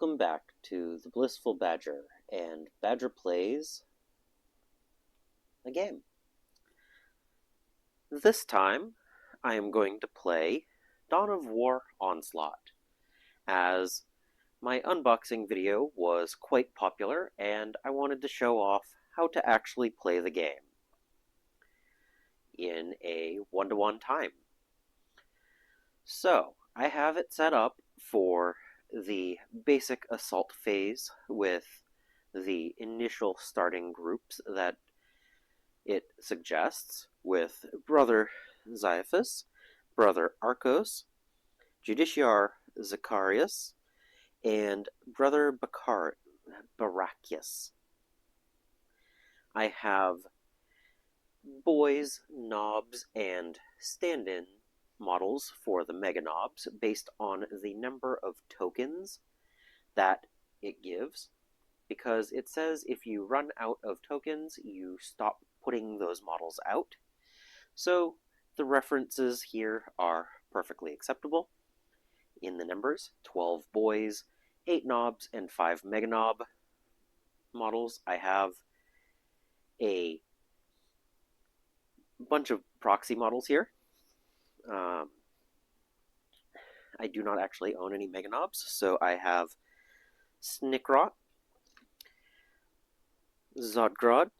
Welcome back to the Blissful Badger, and Badger plays a game. This time, I am going to play Dawn of War Onslaught, as my unboxing video was quite popular, and I wanted to show off how to actually play the game in a one-to-one time. So, I have it set up for the basic assault phase with the initial starting groups that it suggests, with Brother Xiophas, Brother Arcos, Judiciar Zacharias, and Brother Barachius. I have boys, knobs, and stand-in models for the mega knobs based on the number of tokens that it gives, because it says if you run out of tokens, you stop putting those models out. So the references here are perfectly acceptable. In the numbers, 12 boys, 8 knobs, and 5 mega knob models. I have a bunch of proxy models here. I do not actually own any mega knobs, so I have Snickrot, Zodgrod,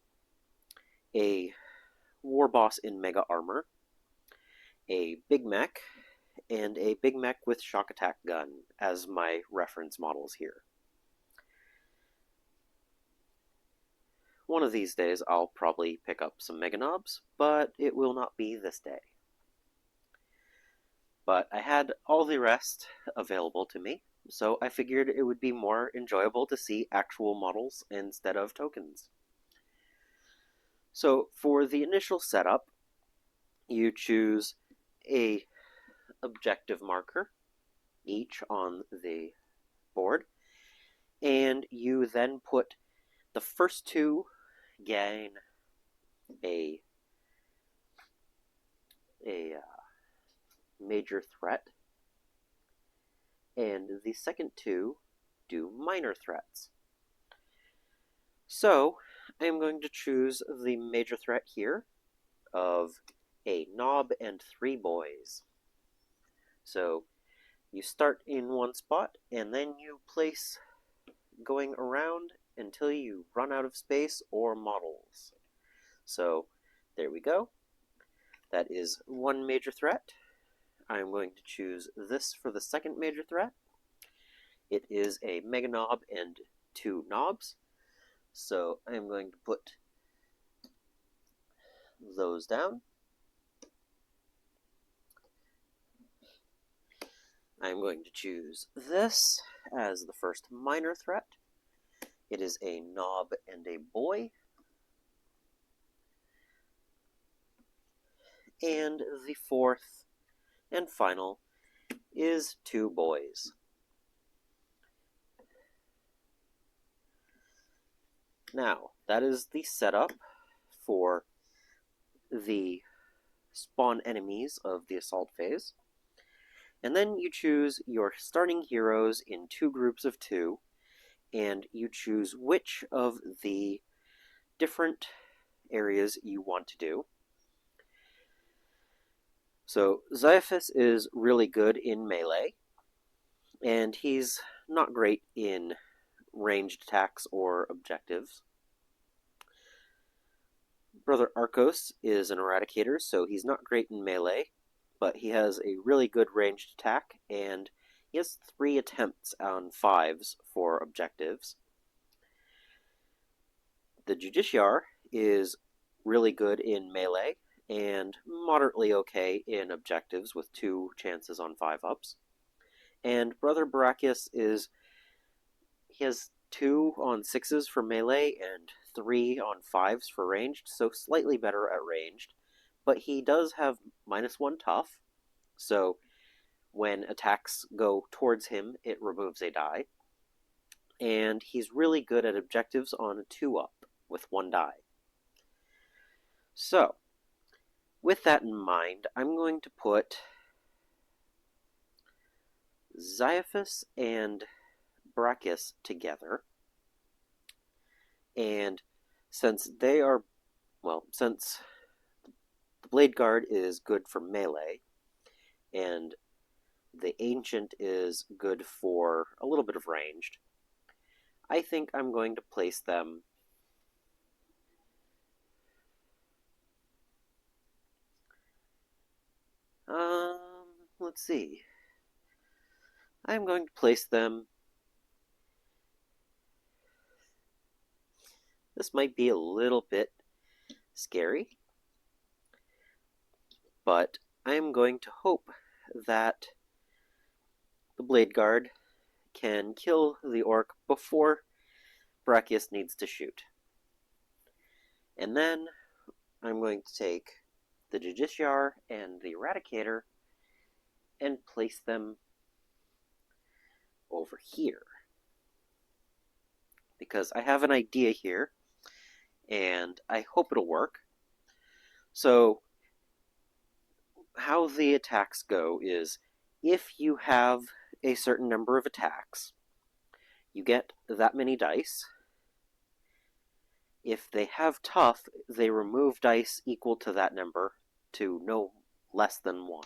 a war boss in mega armor, a big mech, and a big mech with shock attack gun as my reference models here. One of these days I'll probably pick up some mega knobs, but it will not be this day. But I had all the rest available to me, so I figured it would be more enjoyable to see actual models instead of tokens. So for the initial setup, you choose a objective marker each on the board, and you then put the first two gain a major threat, and the second two do minor threats. So I am going to choose the major threat here of a knob and 3 boys. So you start in one spot, and then you place going around until you run out of space or models. So there we go. That is one major threat. I'm going to choose this for the second major threat. It is a mega knob and 2 knobs. So I'm going to put those down. I'm going to choose this as the first minor threat. It is a knob and a boy. And the fourth and final is 2 boys. Now, that is the setup for the spawn enemies of the assault phase. And then you choose your starting heroes in 2 groups of 2, and you choose which of the different areas you want to do. So Xiophas is really good in melee, and he's not great in ranged attacks or objectives. Brother Arcos is an eradicator, so he's not great in melee, but he has a really good ranged attack, and he has 3 attempts on 5s for objectives. The Judiciar is really good in melee, and moderately okay in objectives with 2 chances on 5-ups. And Brother Barachius he has 2 on 6s for melee and 3 on 5s for ranged, so slightly better at ranged. But he does have -1 tough, so when attacks go towards him, it removes a die. And he's really good at objectives on a 2-up with 1 die. So, with that in mind, I'm going to put Xiophas and Brachus together. And since they are, since the Blade Guard is good for melee, and the Ancient is good for a little bit of ranged, I think I'm going to place them let's see. I'm going to place them. This might be a little bit scary, but I am going to hope that the Blade Guard can kill the orc before Brachus needs to shoot. And then I'm going to take the Justiciar and the Eradicator and place them over here. Because I have an idea here, and I hope it'll work. So, how the attacks go is, if you have a certain number of attacks, you get that many dice. If they have tough, they remove dice equal to that number to no less than 1.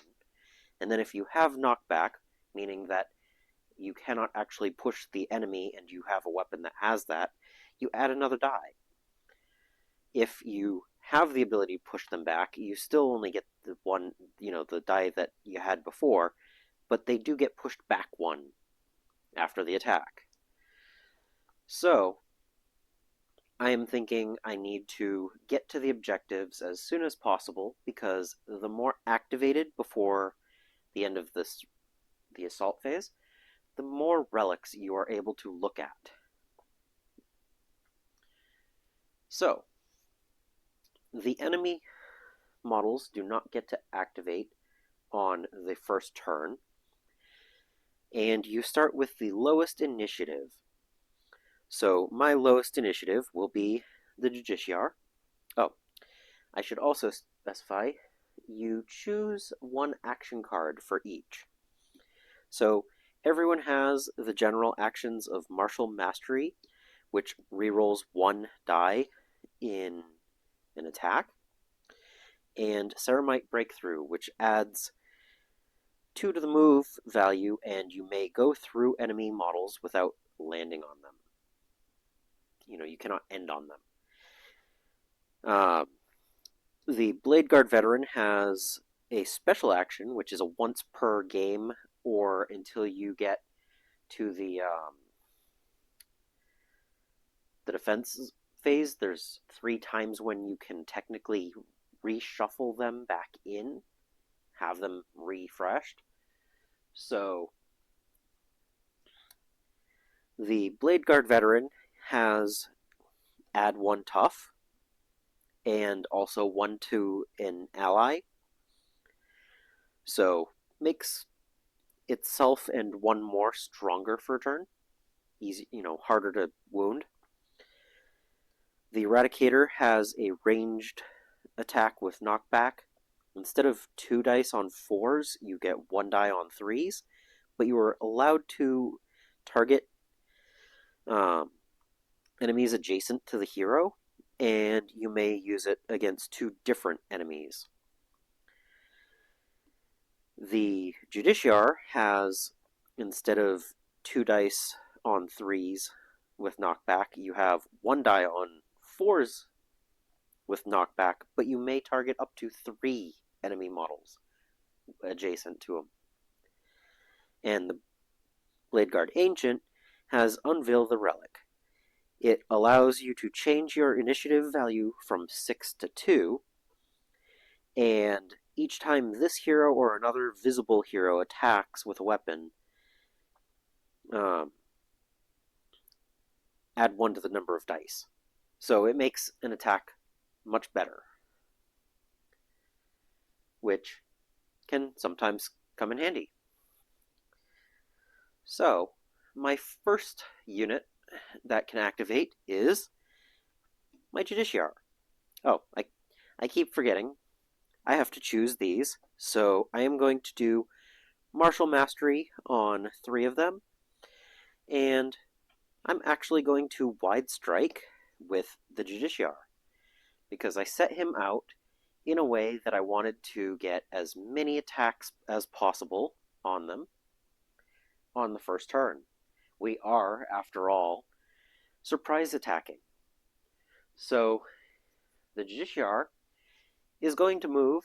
And then if you have knockback, meaning that you cannot actually push the enemy and you have a weapon that has that, you add another die. If you have the ability to push them back, you still only get the one, the die that you had before, but they do get pushed back 1 after the attack. So, I am thinking I need to get to the objectives as soon as possible, because the more activated before the end of the assault phase, the more relics you are able to look at. So, the enemy models do not get to activate on the first turn, and you start with the lowest initiative. So my lowest initiative will be the Justiciar. Oh, I should also specify, you choose 1 action card for each. So everyone has the general actions of Martial Mastery, which rerolls 1 die in an attack, and Ceramite Breakthrough, which adds 2 to the move value, and you may go through enemy models without landing on them. You cannot end on them. The Blade Guard Veteran has a special action, which is a once per game, or until you get to the defense phase. There's 3 times when you can technically reshuffle them back in, have them refreshed. So the Blade Guard Veteran has add 1 tough, and also 1 to an ally. So makes itself and 1 more stronger for a turn. Easy, harder to wound. The Eradicator has a ranged attack with knockback. Instead of 2 dice on 4s, you get 1 die on 3s, but you are allowed to target enemies adjacent to the hero, and you may use it against 2 different enemies. The Justiciar has, instead of 2 dice on 3s with knockback, you have 1 die on 4s with knockback, but you may target up to 3 enemy models adjacent to him. And the Blade Guard Ancient has Unveil the Relic. It allows you to change your initiative value from 6 to 2, and each time this hero or another visible hero attacks with a weapon, add 1 to the number of dice. So it makes an attack much better, which can sometimes come in handy. So, my first unit that can activate is my Justiciar. Oh, I keep forgetting. I have to choose these, so I am going to do Martial Mastery on 3 of them, and I'm actually going to wide strike with the Justiciar, because I set him out in a way that I wanted to get as many attacks as possible on them on the first turn. We are, after all, surprise attacking. So the Justiciar is going to move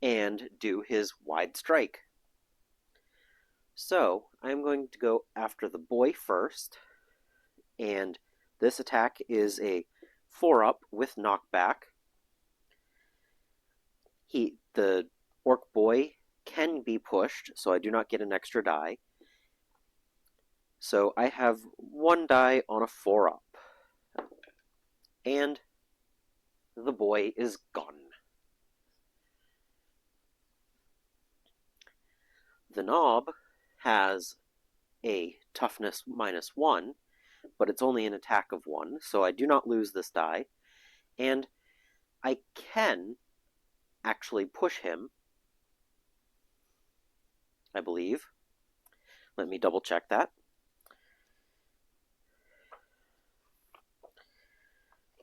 and do his wide strike. So I'm going to go after the boy first, and this attack is a 4-up with knockback. The orc boy can be pushed, so I do not get an extra die. So I have 1 die on a 4-up. And the boy is gone. The knob has a toughness -1, but it's only an attack of 1, so I do not lose this die. And I can actually push him, I believe. Let me double check that.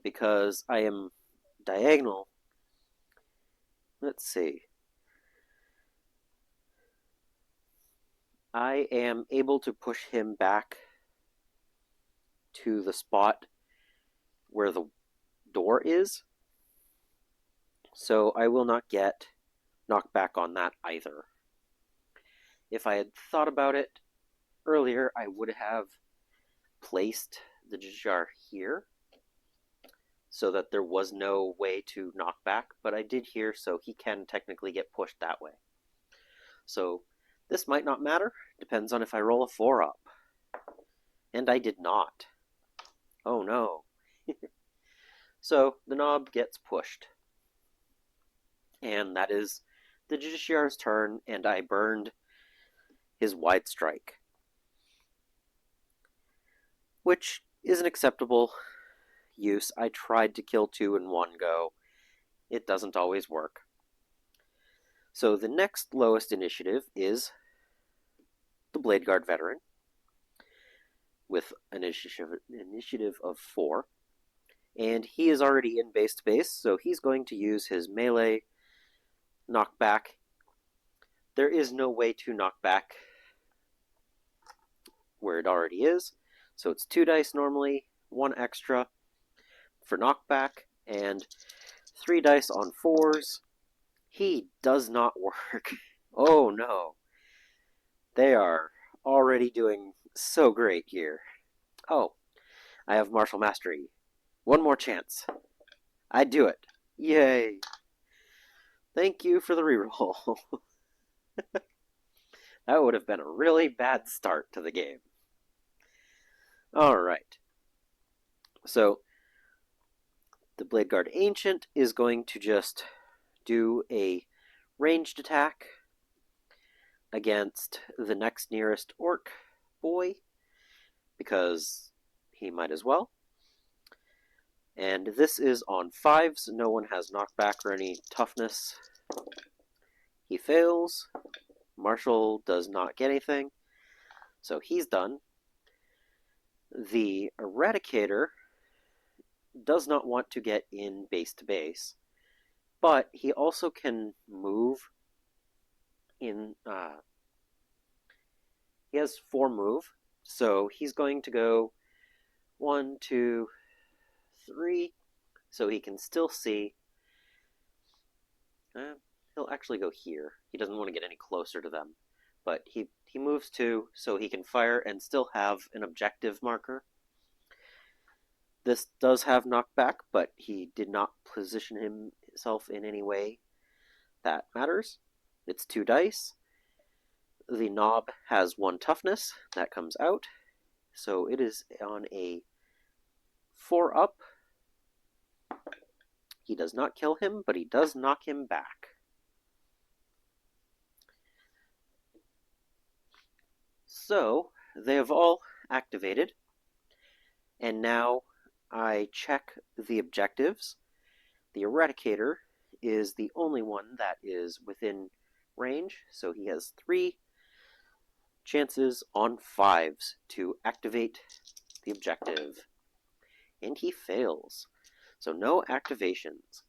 Because I am diagonal. Let's see. I am able to push him back to the spot where the door is, so I will not get knockback on that either. If I had thought about it earlier, I would have placed the Justiciar here so that there was no way to knock back, but I did here, so he can technically get pushed that way. So this might not matter, depends on if I roll a 4-up. And I did not. Oh no. So the knob gets pushed. And that is the Justiciar's turn, and I burned his wide strike. Which is an acceptable use. I tried to kill 2 in one go. It doesn't always work. So the next lowest initiative is the Blade Guard Veteran, with an initiative of 4. And he is already in base to base, so he's going to use his melee knockback. There is no way to knock back where it already is, so it's 2 dice normally, 1 extra for knockback, and 3 dice on 4s. He does not work. Oh no. They are already doing so great here. Oh, I have Martial Mastery. 1 more chance. I do it. Yay. Thank you for the reroll. That would have been a really bad start to the game. Alright. So, the Blade Guard Ancient is going to just do a ranged attack against the next nearest orc boy, because he might as well. And this is on 5s. No one has knockback or any toughness. He fails. Marshall does not get anything, so he's done. The Eradicator does not want to get in base to base, but he also can move in. He has 4 move, so he's going to go 1, 2, 3, so he can still see. He'll actually go here. He doesn't want to get any closer to them, but he moves 2, so he can fire and still have an objective marker. This does have knockback, but he did not position himself in any way that matters. It's 2 dice. The knob has 1 toughness. That comes out. So it is on a 4-up. He does not kill him, but he does knock him back. So they have all activated, and now I check the objectives. The Eradicator is the only one that is within range, so he has 3 chances on 5s to activate the objective. And he fails. So no activations.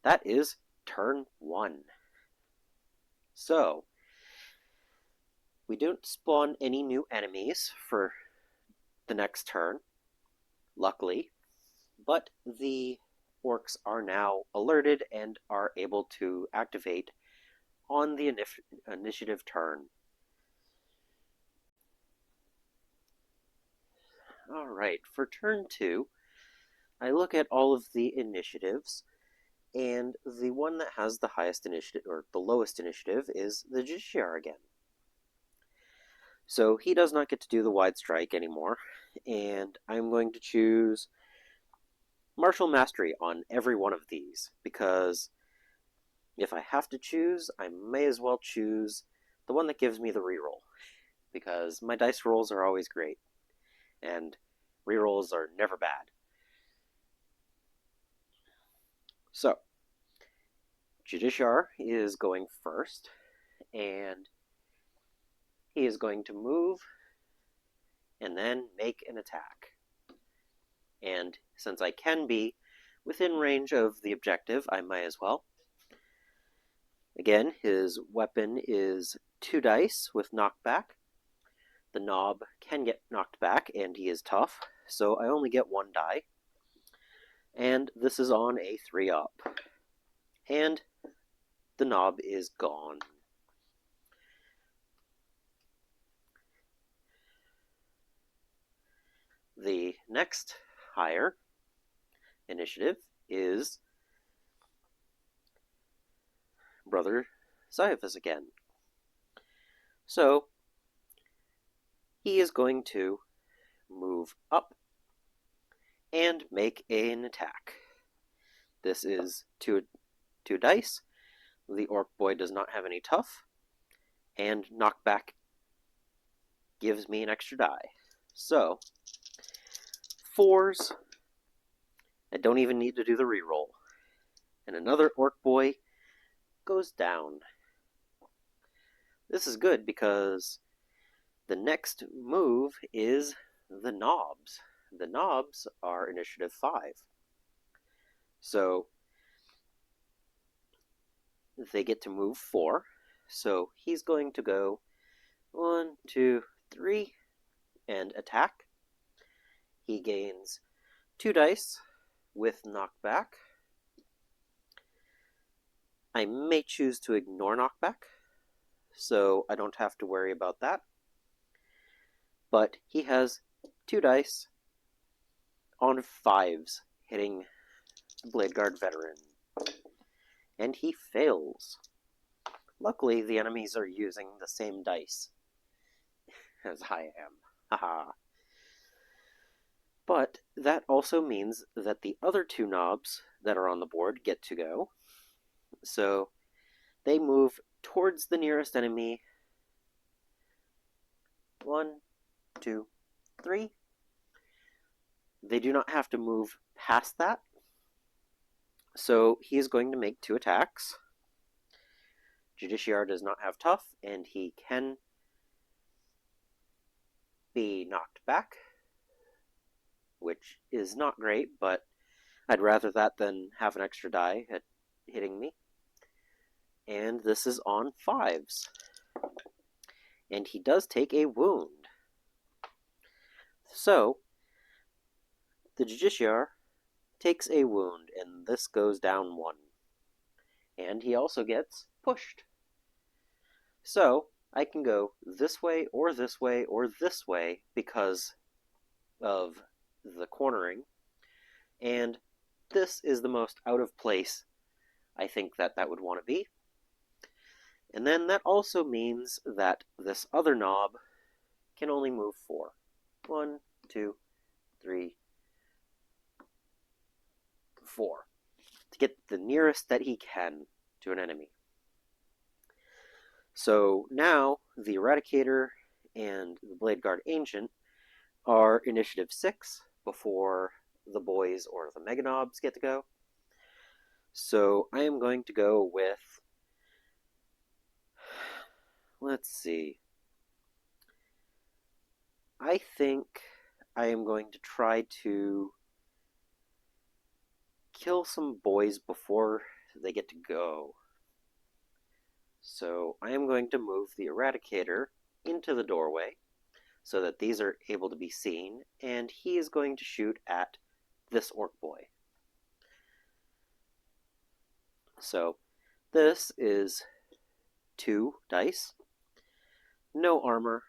That is turn 1. So, we don't spawn any new enemies for the next turn, luckily, but the orcs are now alerted and are able to activate on the initiative turn. Alright, for turn 2, I look at all of the initiatives, and the one that has the highest initiative, or the lowest initiative, is the Justiciar again. So he does not get to do the wide strike anymore, and I'm going to choose Martial Mastery on every one of these, because if I have to choose, I may as well choose the one that gives me the reroll, because my dice rolls are always great, and rerolls are never bad. So, Justiciar is going first, and he is going to move and then make an attack. And since I can be within range of the objective, I might as well. Again, his weapon is 2 dice with knockback. The knob can get knocked back, and he is tough, so I only get 1 die. And this is on a 3-up. And the knob is gone. The next higher initiative is Brother Xyphus again. So, he is going to move up and make an attack. This is 2 dice. The orc boy does not have any tough, and knockback gives me an extra die. So, 4s. I don't even need to do the reroll. And another orc boy goes down. This is good because the next move is the knobs. The knobs are initiative 5. So they get to move 4. So he's going to go 1, 2, 3 and attack. He gains 2 dice with knockback. I may choose to ignore knockback, so I don't have to worry about that. But he has 2 dice on 5s, hitting the Blade Guard veteran. And he fails. Luckily, the enemies are using the same dice as I am. Haha. But that also means that the other 2 knobs that are on the board get to go. So they move towards the nearest enemy. 1, 2, 3. They do not have to move past that. So he is going to make 2 attacks. Justiciar does not have tough, and he can be knocked back, which is not great, but I'd rather that than have an extra die at hitting me. And this is on 5s. And he does take a wound. So, the Justiciar takes a wound, and this goes down 1. And he also gets pushed. So, I can go this way, or this way, or this way, because of the cornering. And this is the most out of place I think that would want to be. And then that also means that this other knob can only move 4. 1, 2, 3, 4. To get the nearest that he can to an enemy. So now the Eradicator and the Blade Guard Ancient are initiative 6 before the boys or the Mega Knobs get to go. So I am going to go with, let's see, I think I am going to try to kill some boys before they get to go. So I am going to move the Eradicator into the doorway so that these are able to be seen, and he is going to shoot at this orc boy. So this is 2 dice, no armor,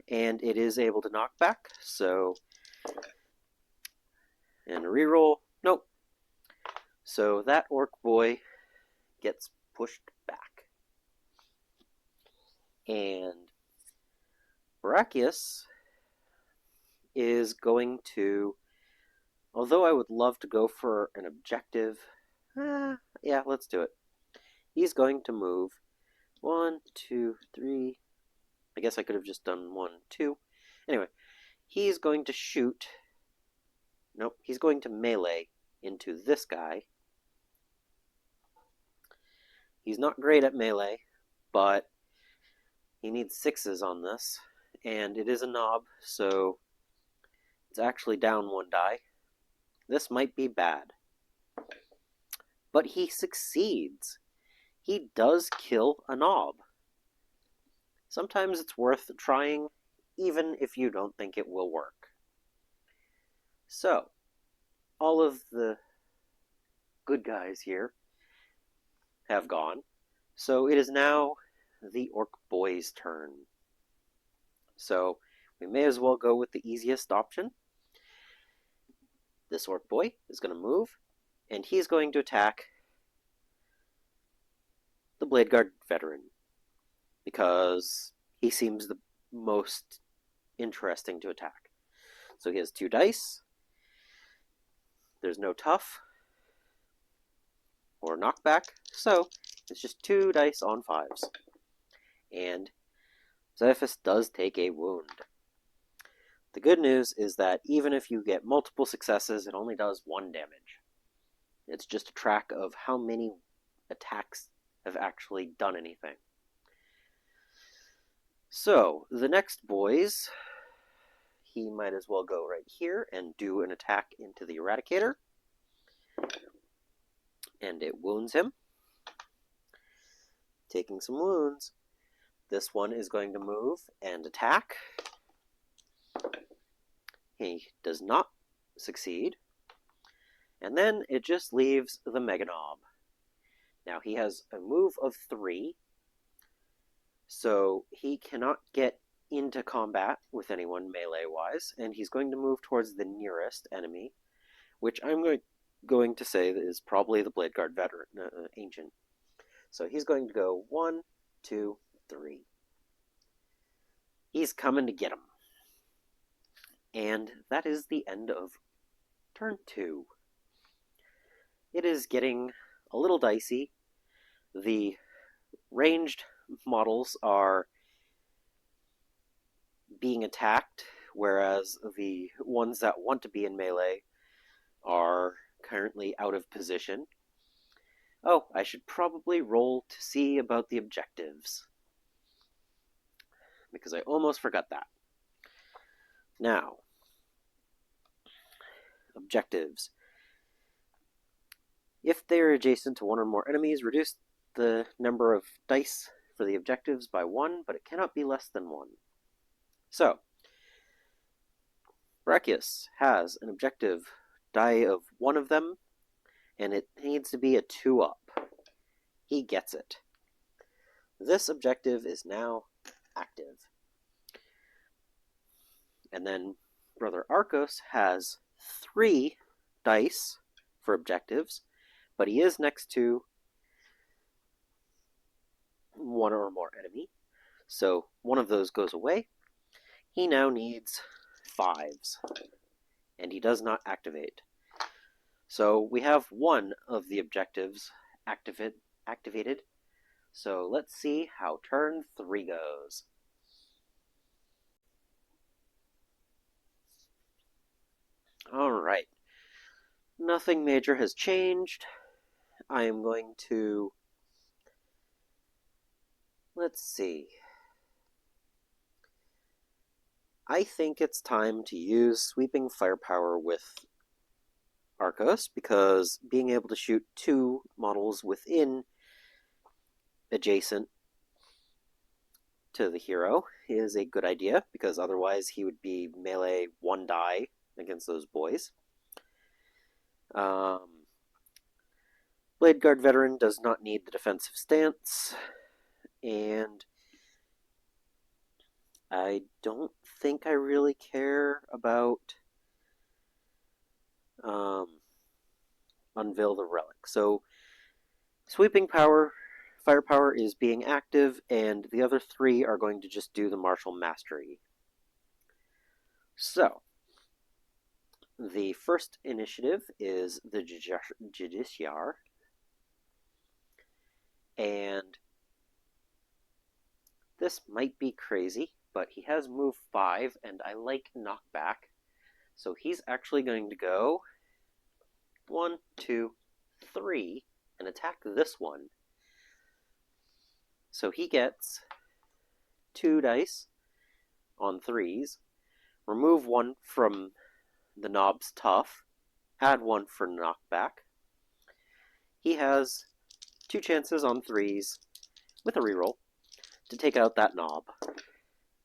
and it is able to knock back, so, and reroll, nope. So that orc boy gets pushed back. And Brachius is going to, although I would love to go for an objective, yeah, let's do it. He's going to move 1, 2, 3. I guess I could have just done 1, 2. Anyway, he's going to shoot. Nope, he's going to melee into this guy. He's not great at melee, but he needs 6s on this, and it is a knob, so it's actually down 1 die. This might be bad. But he succeeds. He does kill a knob. Sometimes it's worth trying, even if you don't think it will work. So, all of the good guys here have gone. So it is now the orc boy's turn. So we may as well go with the easiest option. This orc boy is going to move, and he's going to attack the Blade Guard veteran, because he seems the most interesting to attack. So he has 2 dice. There's no tough or knockback, so it's just 2 dice on 5s. And Xephus does take a wound. The good news is that even if you get multiple successes, it only does 1 damage. It's just a track of how many attacks have actually done anything. So, the next boys, he might as well go right here and do an attack into the Eradicator. And it wounds him. Taking some wounds. This one is going to move and attack. He does not succeed. And then it just leaves the Meganob. Now he has a move of 3, so he cannot get into combat with anyone melee-wise, and he's going to move towards the nearest enemy, which I'm going to say is probably the Blade Guard veteran, ancient. So he's going to go 1, 2, 3. He's coming to get him. And that is the end of turn 2. It is getting a little dicey. The ranged models are being attacked, whereas the ones that want to be in melee are currently out of position. Oh, I should probably roll to see about the objectives, because I almost forgot that. Now, objectives. If they are adjacent to 1 or more enemies, reduce the number of dice for the objectives by 1, but it cannot be less than 1. So, Brachius has an objective die of 1 of them, and it needs to be a 2 up. He gets it. This objective is now active. And then Brother Arcos has 3 dice for objectives, but he is next to 1 or more enemy, so one of those goes away. He now needs 5s, and he does not activate. So we have 1 of the objectives activated. So let's see how turn 3 goes. Alright. Nothing major has changed. I am going to... Let's see. I think it's time to use sweeping firepower with Arcos, because being able to shoot 2 models within adjacent to the hero is a good idea, because otherwise he would be melee 1 die against those boys. Blade Guard Veteran does not need the defensive stance, and I don't think I really care about Unveil the Relic. So sweeping firepower is being active, and the other 3 are going to just do the martial mastery. So the first initiative is the Justiciar, and this might be crazy, but he has move 5, and I like knockback. So he's actually going to go 1, 2, 3, and attack this one. So he gets 2 dice on 3s, remove 1 from the knob's tough, add 1 for knockback. He has 2 chances on 3s with a reroll to take out that knob,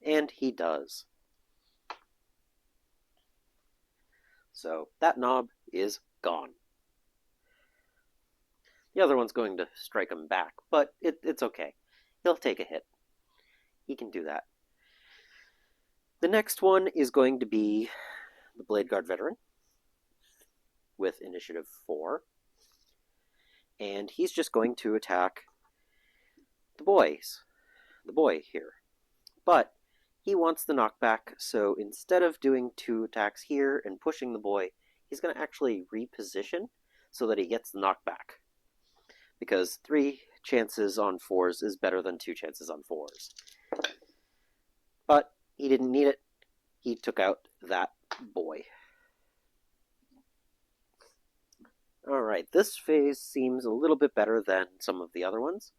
and he does. So that knob is gone. The other one's going to strike him back, but it's okay. He'll take a hit. He can do that. The next one is going to be the Blade Guard Veteran with initiative 4. And he's just going to attack the boy here. But he wants the knockback, so instead of doing 2 attacks here and pushing the boy, he's going to actually reposition so that he gets the knockback. Because 3 chances on 4s is better than 2 chances on 4s. But he didn't need it. He took out that boy. Alright, this phase seems a little bit better than some of the other ones.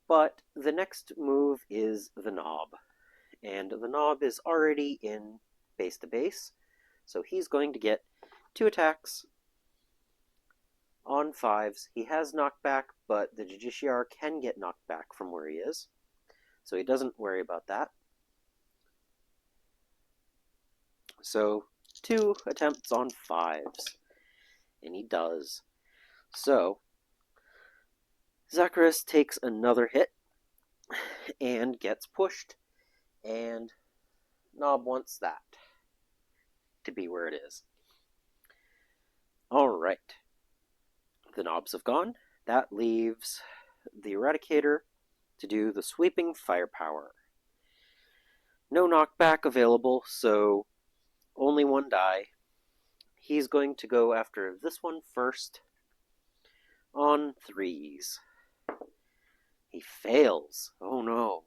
But the next move is the knob. And the knob is already in base to base. So he's going to get 2 attacks on 5s. He has knockback, but the Justiciar can get knocked back from where he is. So he doesn't worry about that. So 2 attempts on 5s. And he does. So Zacharias takes another hit and gets pushed. And Knob wants that to be where it is. Alright. The knobs have gone. That leaves the Eradicator to do the sweeping firepower. No knockback available, so only 1 die. He's going to go after this one first on 3s. He fails. Oh no.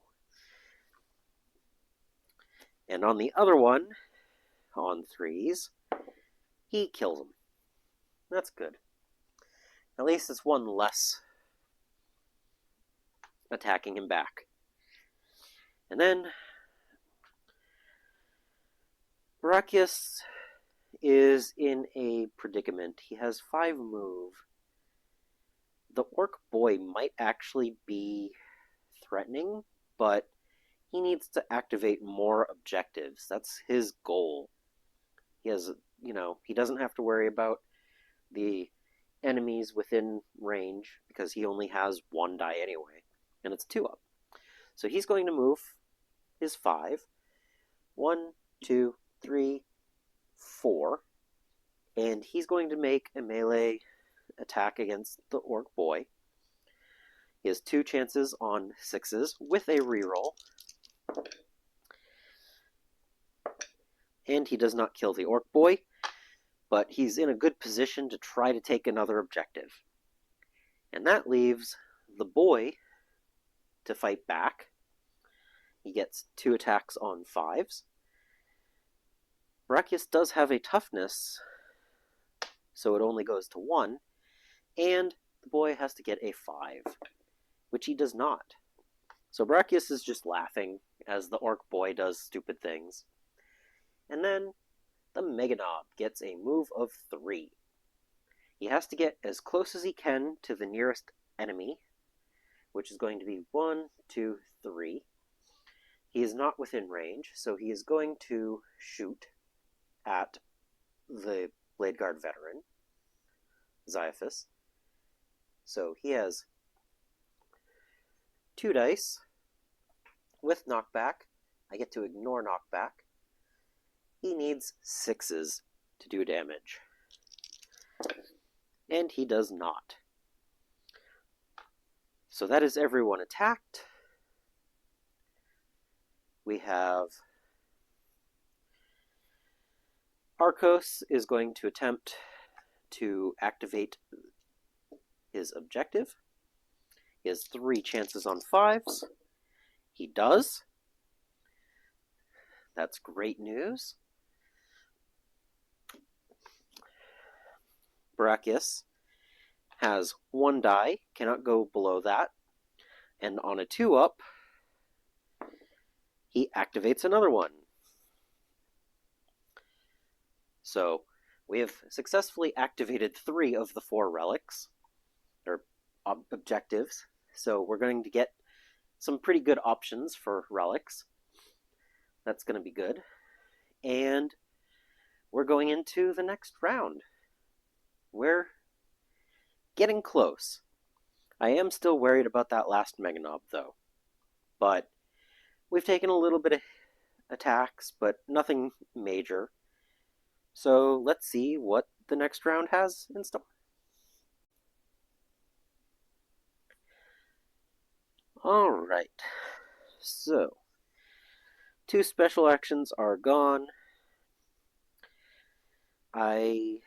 And on the other one, on 3s, he kills him. That's good. At least it's 1 less attacking him back. And then Barakius is in a predicament. He has 5 move. The orc boy might actually be threatening, but he needs to activate more objectives. That's his goal. He has, he doesn't have to worry about the enemies within range because he only has 1 die anyway, and it's 2 up. So he's going to move his 5. 1, 2, 3, 4. And he's going to make a melee attack against the orc boy. He has 2 chances on 6s with a reroll. And he does not kill the orc boy, but he's in a good position to try to take another objective. And that leaves the boy to fight back. He gets 2 attacks on 5s. Barakius does have a toughness, so it only goes to 1, and the boy has to get a 5, which he does not. So Brachius is just laughing as the orc boy does stupid things. And then the Meganob gets a move of 3. He has to get as close as he can to the nearest enemy, which is going to be 1, 2, 3. He is not within range, so he is going to shoot at the Blade Guard veteran, Xiophas. So he has 2 dice with knockback. I get to ignore knockback. He needs 6s to do damage. And he does not. So that is everyone attacked. We have Arcos is going to attempt to activate his objective. He has 3 chances on 5s. He does. That's great news. Brachius has 1 die, cannot go below that, and on a 2-up, he activates another one. So we have successfully activated 3 of the 4 relics, or objectives, so we're going to get some pretty good options for relics. That's going to be good. And we're going into the next round. We're getting close. I am still worried about that last Meganob, though. But we've taken a little bit of attacks, but nothing major. So let's see what the next round has in store. Alright. So, 2 special actions are gone. I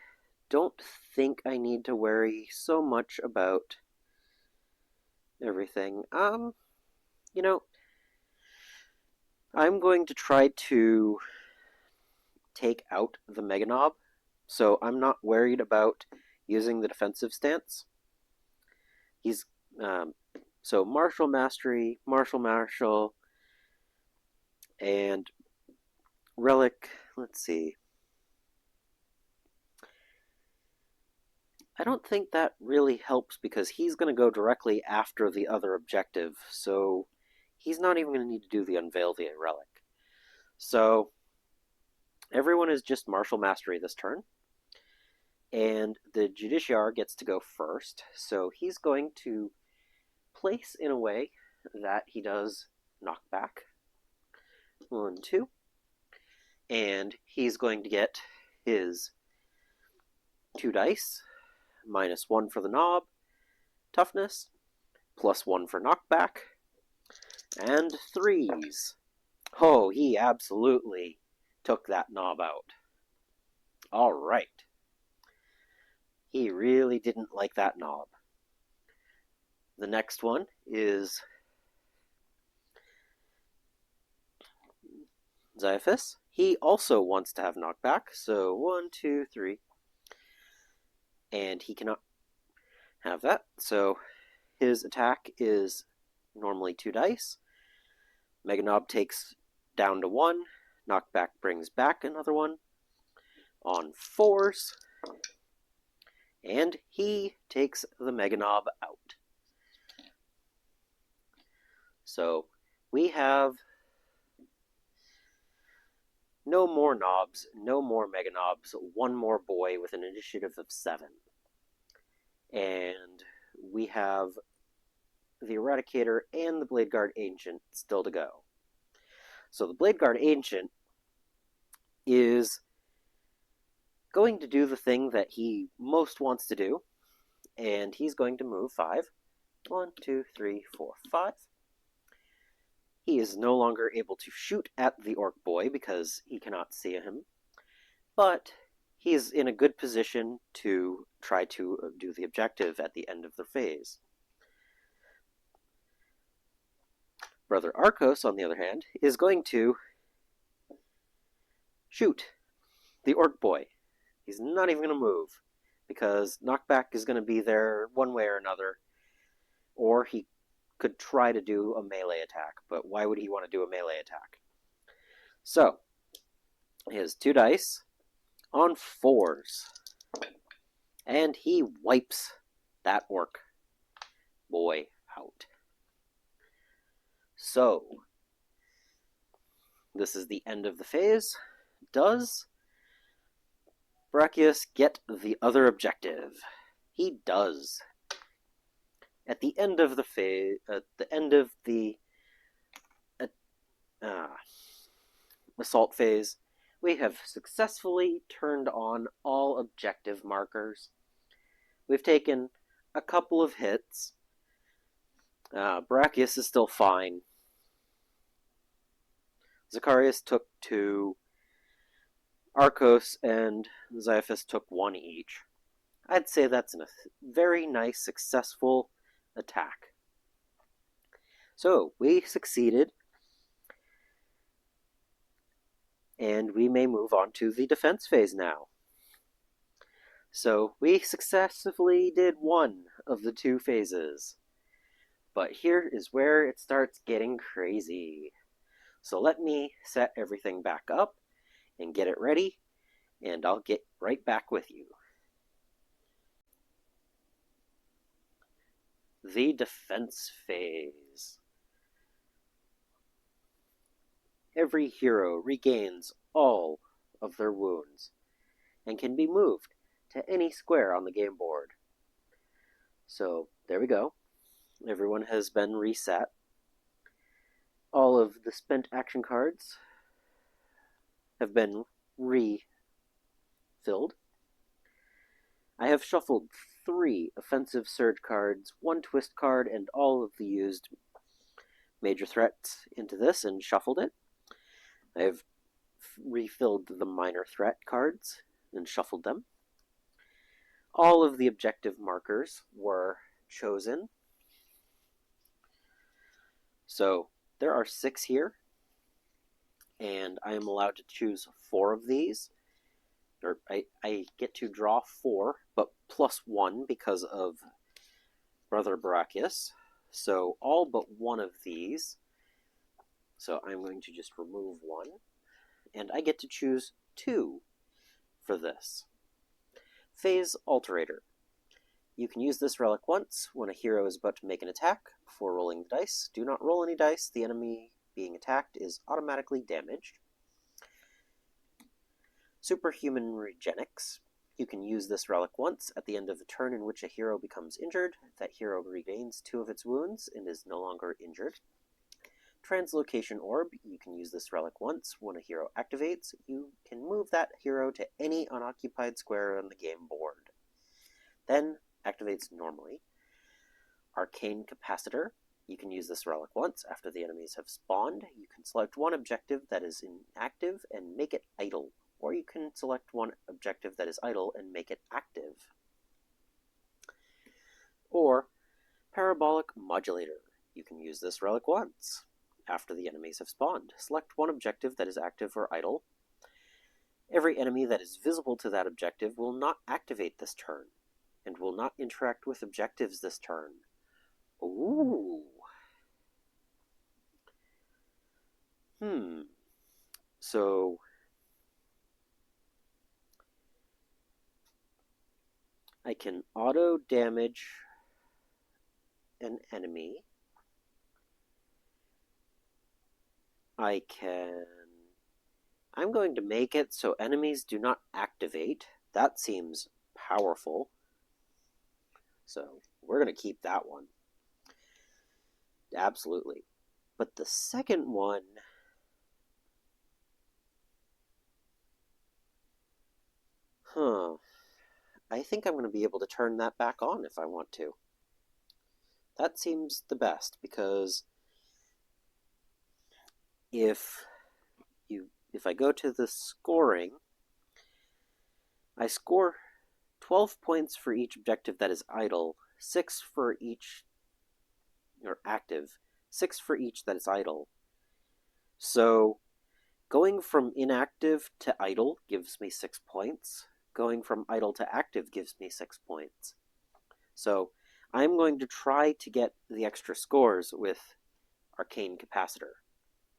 don't think I need to worry so much about everything. You know, I'm going to try to take out the Meganob, so I'm not worried about using the defensive stance. He's, so Martial Mastery, Martial, and Relic, let's see. I don't think that really helps because he's going to go directly after the other objective, so he's not even going to need to do the Unveil the Relic. So everyone is just Martial Mastery this turn, and the Justiciar gets to go first, so he's going to place in a way that he does knockback. 1, 2. And he's going to get his 2 dice, -1 for the knob, toughness, +1 for knockback, and 3s. Oh, he absolutely took that knob out. Alright. He really didn't like that knob. The next one is Xiophas. He also wants to have knockback, so 1, 2, 3. And he cannot have that, so his attack is normally 2 dice. Meganob takes down to 1. Knockback brings back another 1 on 4s. And he takes the Meganob out. So we have no more knobs, no more Meganobs, 1 more boy with an initiative of 7. And we have the Eradicator and the Blade Guard Ancient still to go. So the Blade Guard Ancient is going to do the thing that he most wants to do, and he's going to move 5. 1, 2, 3, 4, 5. He is no longer able to shoot at the Orc Boy because he cannot see him, but he is in a good position to try to do the objective at the end of the phase. Brother Arcos, on the other hand, is going to shoot the Orc Boy. He's not even going to move, because knockback is going to be there one way or another, or he could try to do a melee attack, but why would he want to do a melee attack? So, he has 2 dice on 4s, and he wipes that orc boy out. So, this is the end of the phase. Does Brachius get the other objective? He does. At the end of the phase, assault phase, we have successfully turned on all objective markers. We've taken a couple of hits. Brachius is still fine. Zacharias took 2. Arcos and Xyphus took 1 each. I'd say that's a very nice, successful attack. So, we succeeded. And we may move on to the defense phase now. So, we successfully did 1 of the 2 phases. But here is where it starts getting crazy. So let me set everything back up and get it ready, and I'll get right back with you. The defense phase. Every hero regains all of their wounds and can be moved to any square on the game board. So there we go. Everyone has been reset. All of the spent action cards have been refilled. I have shuffled 3 offensive surge cards, 1 twist card, and all of the used major threats into this and shuffled it. I have refilled the minor threat cards and shuffled them. All of the objective markers were chosen. So there are 6 here, and I am allowed to choose 4 of these. Or I get to draw 4, but plus 1 because of Brother Brachius. So all but 1 of these. So I'm going to just remove 1, and I get to choose 2 for this. Phase Alterator. You can use this relic once when a hero is about to make an attack. Before rolling the dice, do not roll any dice. The enemy being attacked is automatically damaged. Superhuman Regenics. You can use this relic once at the end of the turn in which a hero becomes injured. That hero regains 2 of its wounds and is no longer injured. Translocation Orb. You can use this relic once. When a hero activates, you can move that hero to any unoccupied square on the game board. Then activates normally. Arcane Capacitor. You can use this relic once after the enemies have spawned. You can select 1 objective that is inactive and make it idle, or you can select 1 objective that is idle and make it active. Or Parabolic Modulator. You can use this relic once after the enemies have spawned. Select 1 objective that is active or idle. Every enemy that is visible to that objective will not activate this turn, and will not interact with objectives this turn. Ooh. So I can auto damage an enemy. I'm going to make it so enemies do not activate. That seems powerful. So we're going to keep that one. Absolutely. But the second one, I think I'm going to be able to turn that back on if I want to. That seems the best, because if I go to the scoring, I score 12 points for each objective that is idle, 6 for each, or active, 6 for each that is idle. So going from inactive to idle gives me 6 points. Going from idle to active gives me 6 points. So I'm going to try to get the extra scores with Arcane Capacitor.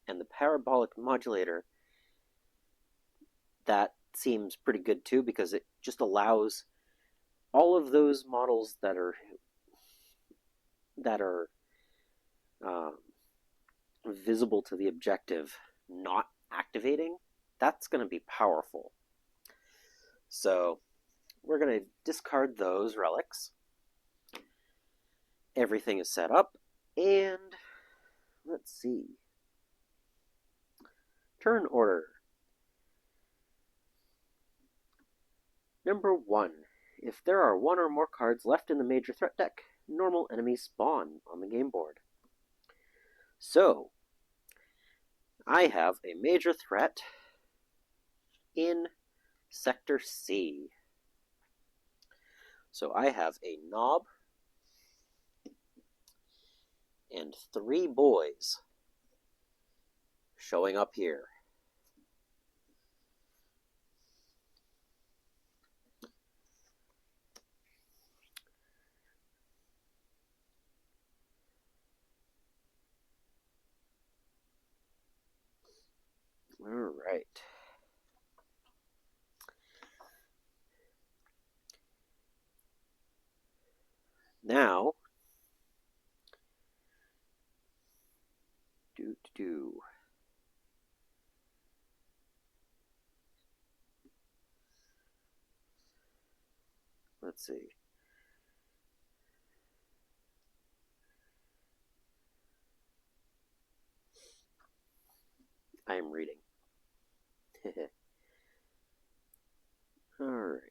And the Parabolic Modulator, that seems pretty good too, because it just allows all of those models that are visible to the objective not activating. That's going to be powerful. So we're going to discard those relics. Everything is set up, and let's see. Turn order. Number 1. If there are one or more cards left in the major threat deck, normal enemies spawn on the game board. So, I have a major threat in Sector C. So I have a knob and 3 boys showing up here. All right. Now, let's see. I am reading. All right.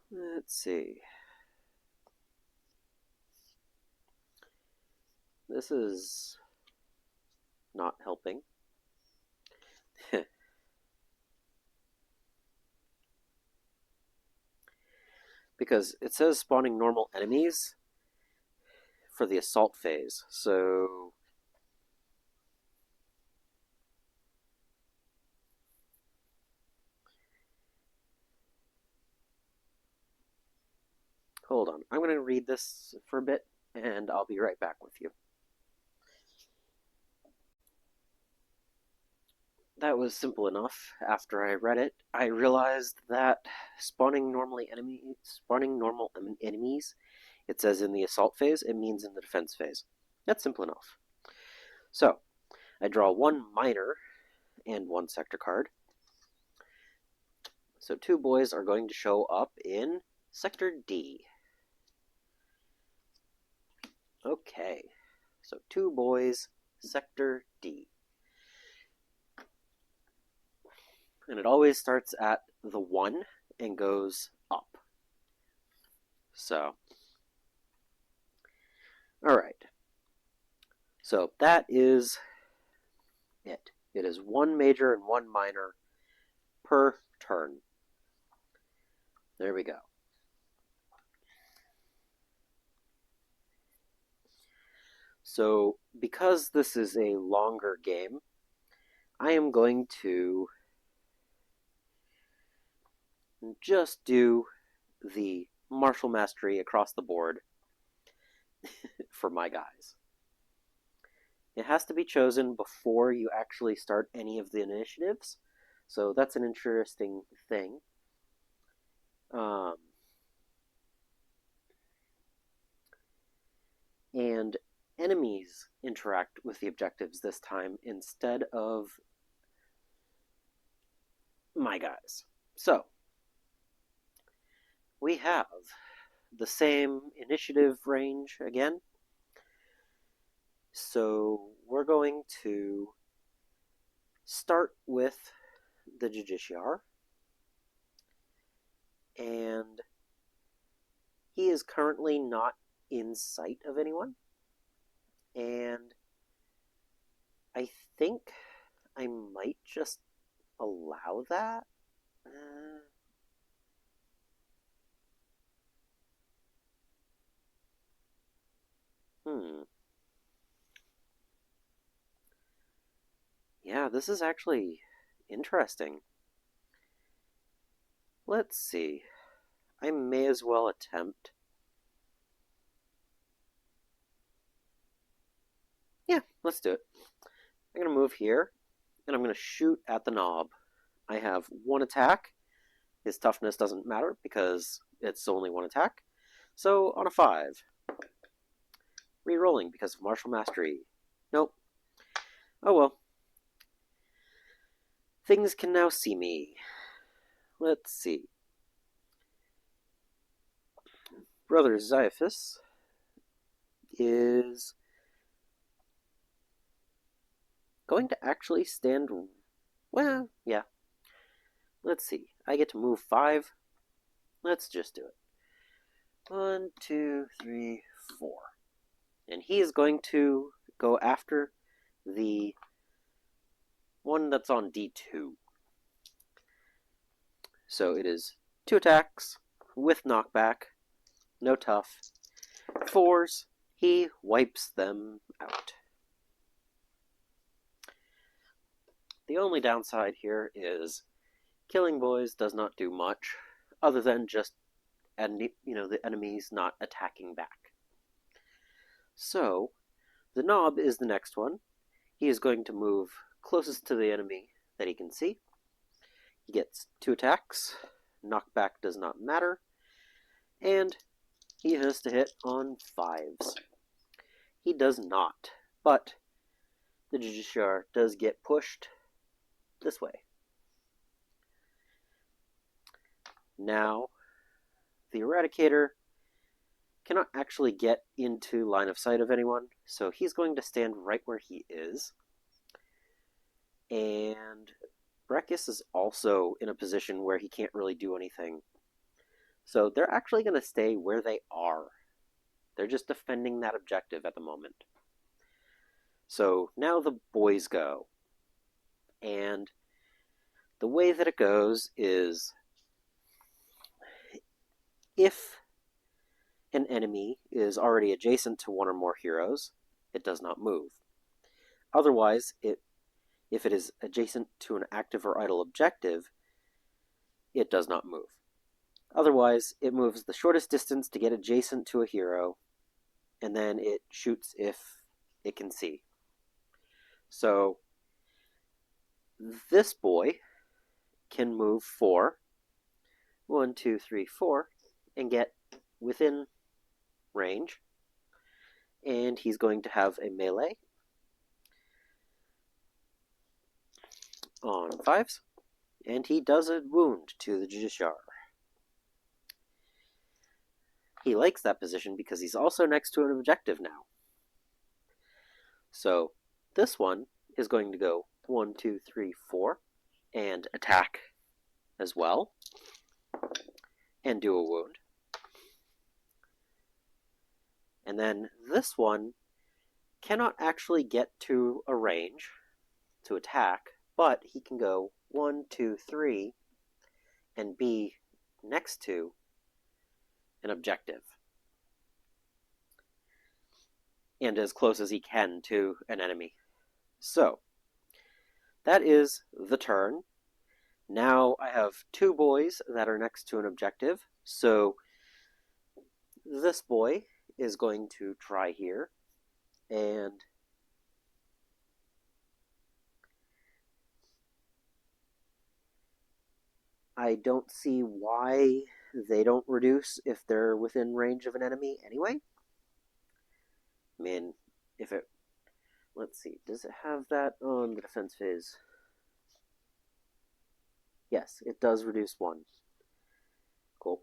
Let's see. This is not helping. Because it says spawning normal enemies for the assault phase. So hold on. I'm going to read this for a bit, and I'll be right back with you. That was simple enough. After I read it, I realized that spawning normal enemies, it says in the assault phase, it means in the defense phase. That's simple enough. So, I draw 1 minor and 1 sector card. So 2 boys are going to show up in Sector D. Okay, so 2 boys, Sector D. And it always starts at the 1 and goes up. So, alright. So that is it. It is 1 major and 1 minor per turn. There we go. So, because this is a longer game, I am going to just do the martial mastery across the board for my guys. It has to be chosen before you actually start any of the initiatives, so that's an interesting thing. And enemies interact with the objectives this time instead of my guys. So, we have the same initiative range again. So we're going to start with the Justiciar. And he is currently not in sight of anyone. And I think I might just allow that. Yeah, this is actually Interesting. Let's see. I may as well attempt. Yeah, let's do it. I'm going to move here, and I'm going to shoot at the knob. I have one attack. His toughness doesn't matter because it's only one attack. So on a 5. Re-rolling because of martial mastery. Nope. Oh well. Things can now see me. Let's see. Brother Xiophas is going to actually stand... Well, yeah. Let's see. I get to move 5. Let's just do it. 1, 2, 3, 4. And he is going to go after the one that's on D2. So it is 2 attacks with knockback, no tough. 4s, he wipes them out. The only downside here is killing boys does not do much other than just the enemies not attacking back. So the knob is the next one. He is going to move closest to the enemy that he can see. He gets 2 attacks. Knockback does not matter. And he has to hit on 5s. He does not, but the Justiciar does get pushed this way. Now, the Eradicator cannot actually get into line of sight of anyone, so he's going to stand right where he is. And Breckus is also in a position where he can't really do anything. So they're actually going to stay where they are. They're just defending that objective at the moment. So now the boys go. And the way that it goes is if an enemy is already adjacent to one or more heroes, it does not move. Otherwise, if it is adjacent to an active or idle objective, it does not move. Otherwise, it moves the shortest distance to get adjacent to a hero, and then it shoots if it can see. So this boy can move 4, 1, 2, 3, 4, and get within range. And he's going to have a melee on 5s, and he does a wound to the Justiciar. He likes that position because he's also next to an objective now. So this one is going to go 1, 2, 3, 4, and attack as well, and do a wound. And then this one cannot actually get to a range to attack, but he can go 1, 2, 3, and be next to an objective. And as close as he can to an enemy. So, that is the turn. Now I have 2 boys that are next to an objective, so this boy is going to try here, and I don't see why they don't reduce if they're within range of an enemy anyway. I mean, if it... Let's see, does it have that on the defense phase? Yes, it does reduce 1. Cool.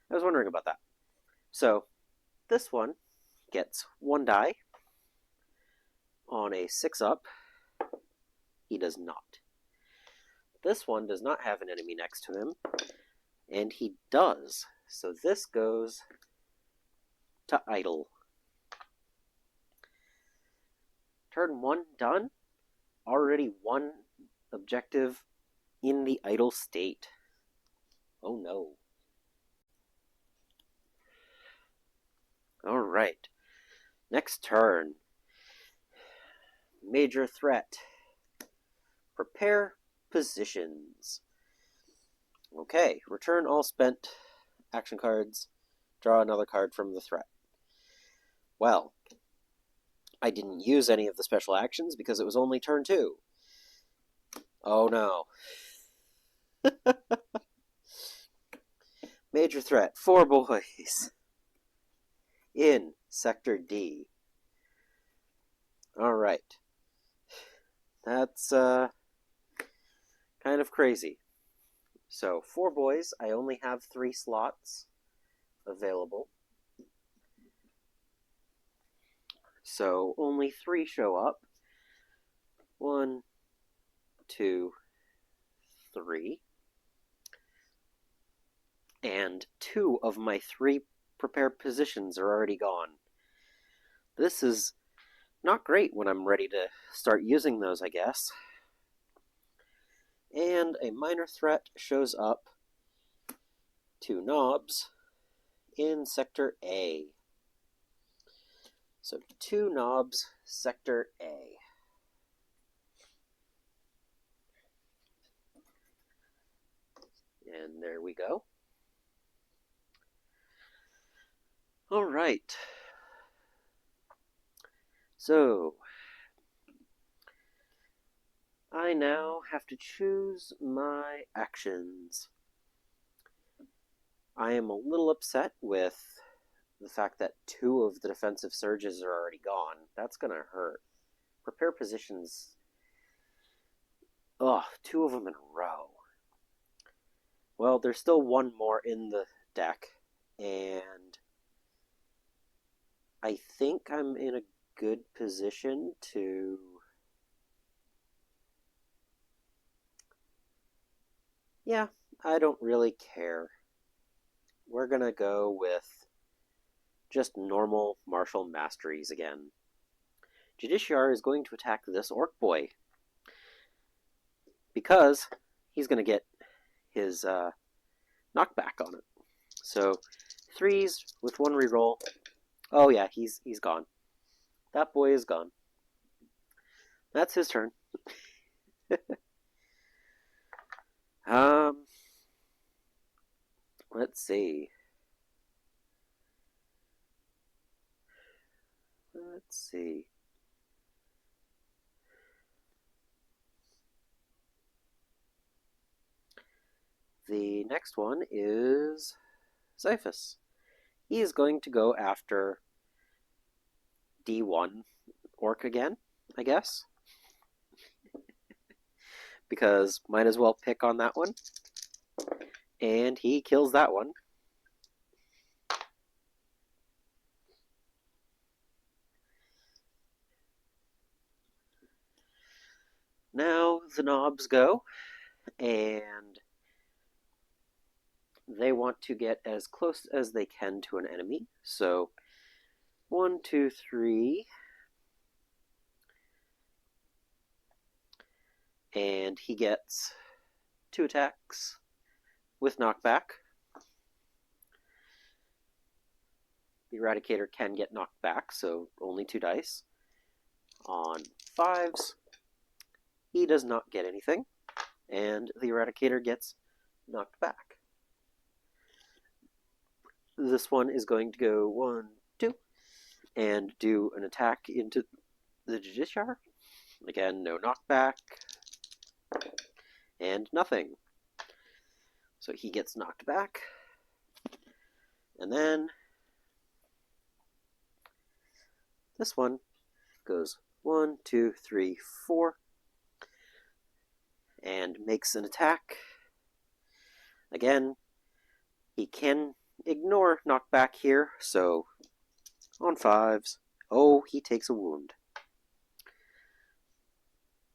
I was wondering about that. So, this one gets 1 die on a 6-up. He does not. This one does not have an enemy next to him, and he does. So this goes to idle. Turn 1 done. Already 1 objective in the idle state. Oh no. Alright. Next turn. Major threat. Prepare positions. Okay, return all spent action cards. Draw another card from the threat. Well, I didn't use any of the special actions because it was only turn 2. Oh no. Major threat, 4 boys. In Sector D. Alright. That's kind of crazy. So, 4 boys, I only have 3 slots available. So, only 3 show up. 1, 2, 3. And 2 of my 3 prepared positions are already gone. This is not great when I'm ready to start using those, I guess. And a minor threat shows up. 2 knobs in Sector A. So 2 knobs, Sector A. And there we go. All right. So, I now have to choose my actions. I am a little upset with the fact that 2 of the defensive surges are already gone. That's going to hurt. Prepare positions. Ugh, 2 of them in a row. Well, there's still 1 more in the deck, and I think I'm in a good position to... Yeah, I don't really care. We're going to go with just normal martial masteries again. Judiciar is going to attack this orc boy because he's going to get his knockback on it. So 3s with 1 reroll. Oh yeah, he's gone. That boy is gone. That's his turn. Let's see. The next one is Xiphus. He is going to go after D1 orc again, I guess. Because might as well pick on that one. And he kills that one. Now the knobs go, and they want to get as close as they can to an enemy. So 1, 2, 3. And he gets 2 attacks with knockback. The Eradicator can get knocked back, so only 2 dice. On 5s, he does not get anything, and the Eradicator gets knocked back. This one is going to go 1, 2, and do an attack into the Judiciar. Again, no knockback, and nothing. So he gets knocked back, and then this one goes 1, 2, 3, 4, and makes an attack. Again, he can ignore knockback here, so on 5s. Oh, he takes a wound.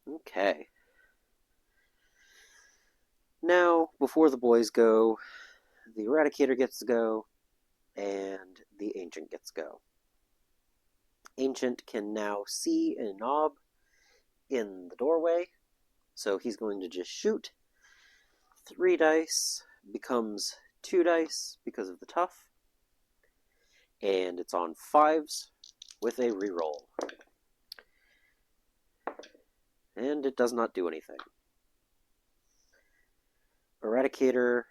Okay. Now, before the boys go, the Eradicator gets to go, and the Ancient gets to go. Ancient can now see a knob in the doorway, so he's going to just shoot. 3 dice becomes 2 dice because of the tough, and it's on 5s with a reroll. And it does not do anything. Eradicator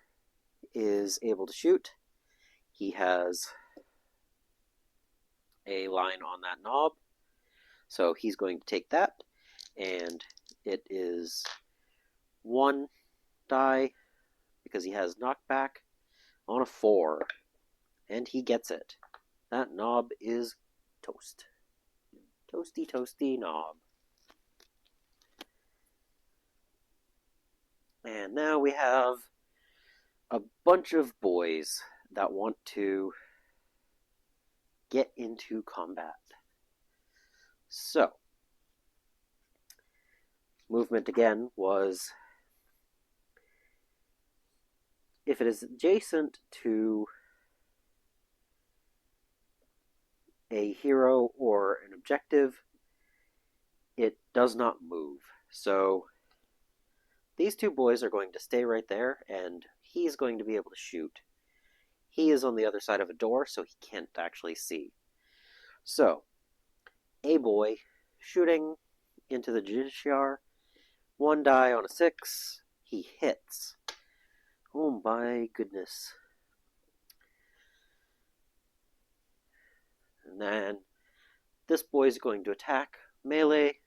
is able to shoot. He has a line on that knob, so he's going to take that, and it is 1 die because he has knockback on a 4, and he gets it. That knob is toast. Toasty, toasty knob. And now we have a bunch of boys that want to get into combat. So, movement again was, if it is adjacent to a hero or an objective, it does not move. So these two boys are going to stay right there, and he's going to be able to shoot. He is on the other side of a door, so he can't actually see. So, a boy shooting into the Justiciar, 1 die on a 6, he hits. Oh my goodness. And then this boy's going to attack melee.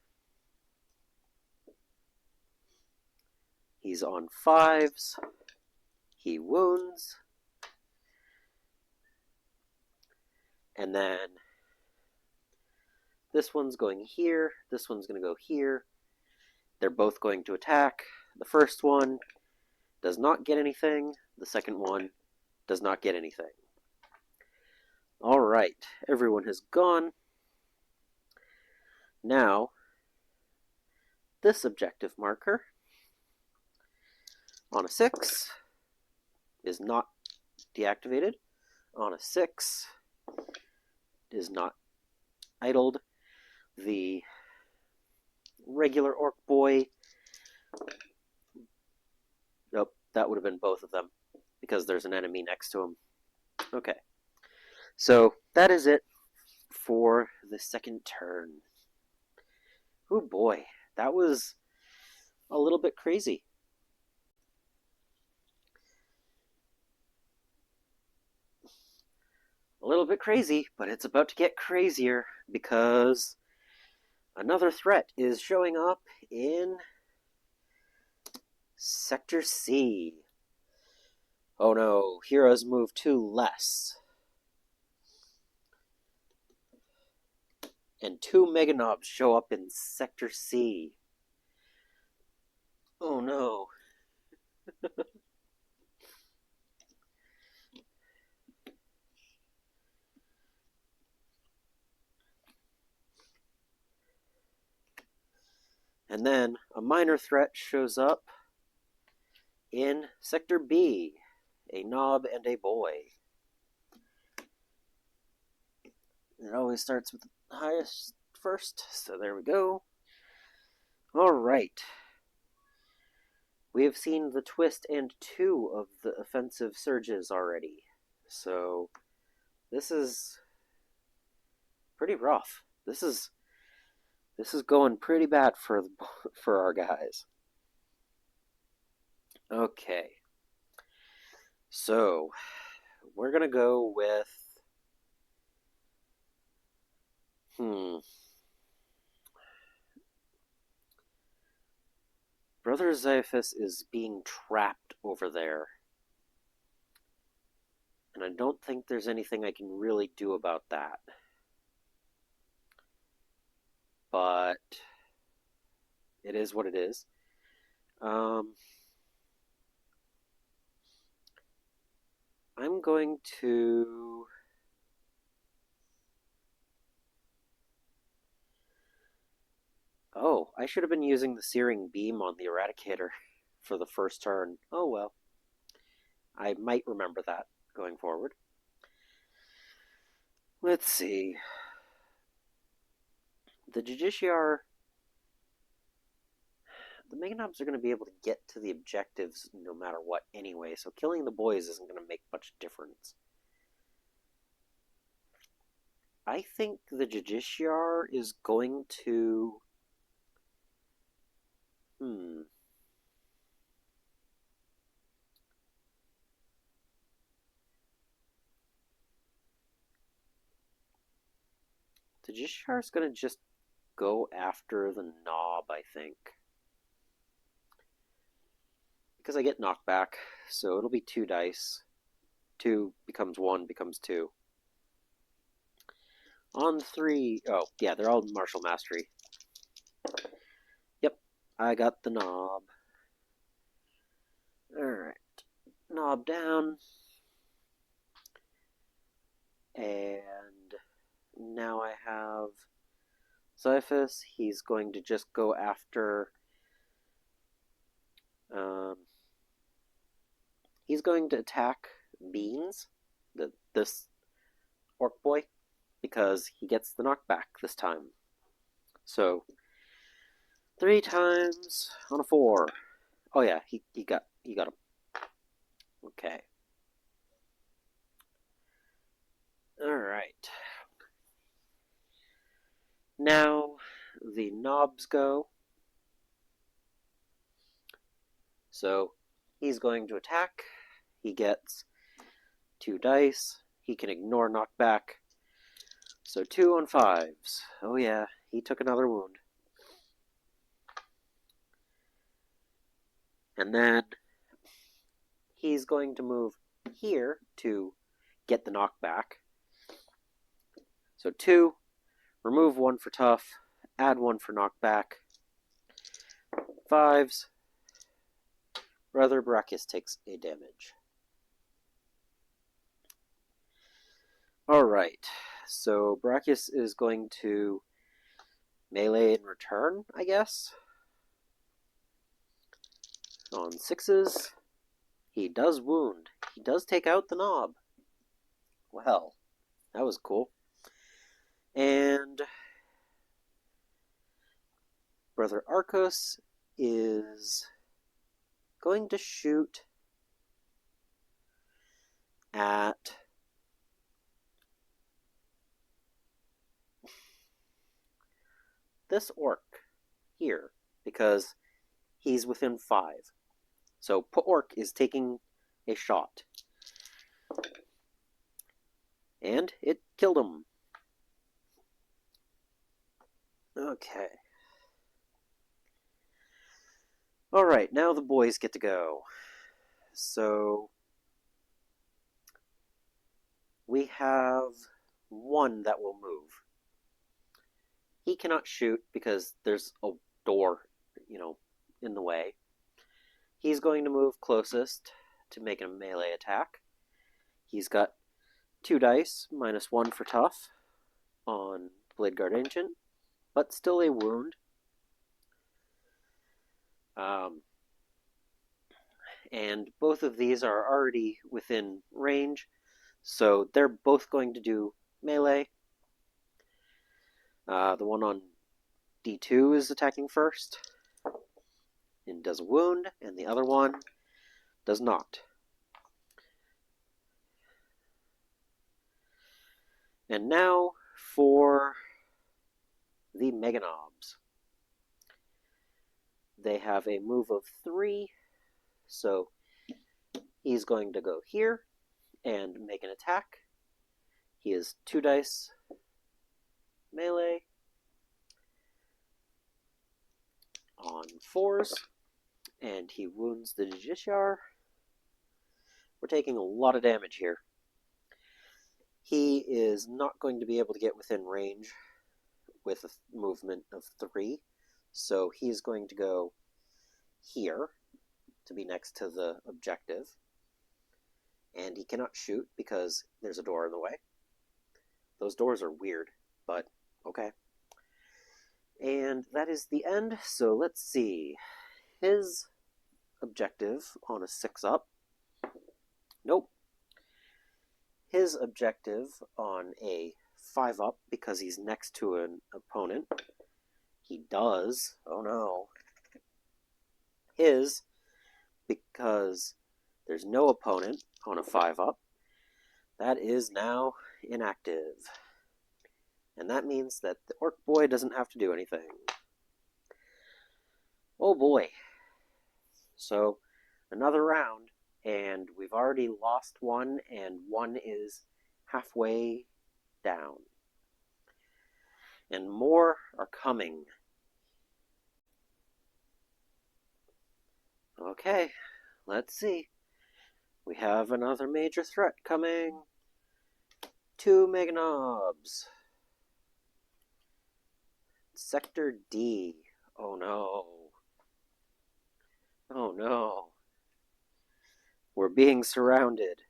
He's on 5s. He wounds. And then this one's going here. This one's going to go here. They're both going to attack. The first one does not get anything. The second one does not get anything. Alright, everyone has gone. Now, this objective marker on a 6 is not deactivated. On a 6 is not idled. The regular orc boy, nope, that would have been both of them because there's an enemy next to him. Okay, so that is it for the second turn. Oh boy, that was a little bit crazy. A little bit crazy, but it's about to get crazier because another threat is showing up in Sector C. Oh no, heroes move 2 less. And 2 mega knobs show up in Sector C. Oh no. And then a minor threat shows up in Sector B, a knob and a boy. It always starts with the highest first, so there we go. Alright. We have seen the twist and 2 of the offensive surges already, so this is pretty rough. This is going pretty bad for our guys. Okay. So, we're going to go with Brother Xyphus is being trapped over there. And I don't think there's anything I can really do about that. But it is what it is. I'm going to... Oh, I should have been using the Searing Beam on the Eradicator for the first turn. Oh well. I might remember that going forward. Let's see. The Justiciar... The Mega Knobs are going to be able to get to the objectives no matter what anyway, so killing the boys isn't going to make much difference. I think the Justiciar is going to... The Jishar's gonna just go after the knob, I think. Because I get knockback, so it'll be 2 dice. 2 becomes 1, becomes 2. On 3... Oh, yeah, they're all martial mastery. Yep, I got the knob. Alright. Knob down. And now I have Xiphus. He's going to just go after... he's going to attack Beans, this orc boy, because he gets the knockback this time. So, 3 times on a 4. Oh yeah, he got him. Okay. Alright. Now the knobs go. So he's going to attack. He gets 2 dice. He can ignore knockback. So 2 on 5s. Oh yeah, he took another wound. And then he's going to move here to get the knockback. So 2, remove 1 for tough, add 1 for knockback. 5s. Brother Brachus takes a damage. Alright, so Brachus is going to melee in return, I guess. On 6s, he does wound. He does take out the knob. Well, that was cool. And Brother Arcos is going to shoot at this orc here, because he's within 5. So orc is taking a shot. And it killed him. Okay. Alright, now the boys get to go. So we have 1 that will move. He cannot shoot because there's a door, in the way. He's going to move closest to make a melee attack. He's got 2 dice, minus 1 for tough on Bladeguard Ancient, but still a wound. And both of these are already within range, so they're both going to do melee. The one on D2 is attacking first and does a wound, and the other one does not. And now for the Meganobs. They have a move of 3, so he's going to go here and make an attack. He is 2 dice melee on 4s, and he wounds the Jishar. We're taking a lot of damage here. He is not going to be able to get within range with a movement of 3, so he's going to go here to be next to the objective. And he cannot shoot because there's a door in the way. Those doors are weird, but okay. And that is the end, so let's see. His objective on a 6-up. Nope. His objective on a 5-up, because he's next to an opponent. He does. Oh no. His, because there's no opponent on a 5-up, that is now inactive. And that means that the orc boy doesn't have to do anything. Oh boy. So, another round, and we've already lost 1, and 1 is halfway down. And more are coming. Okay, let's see. We have another major threat coming. 2 Meganobs. Sector D. Oh no. Oh no. We're being surrounded.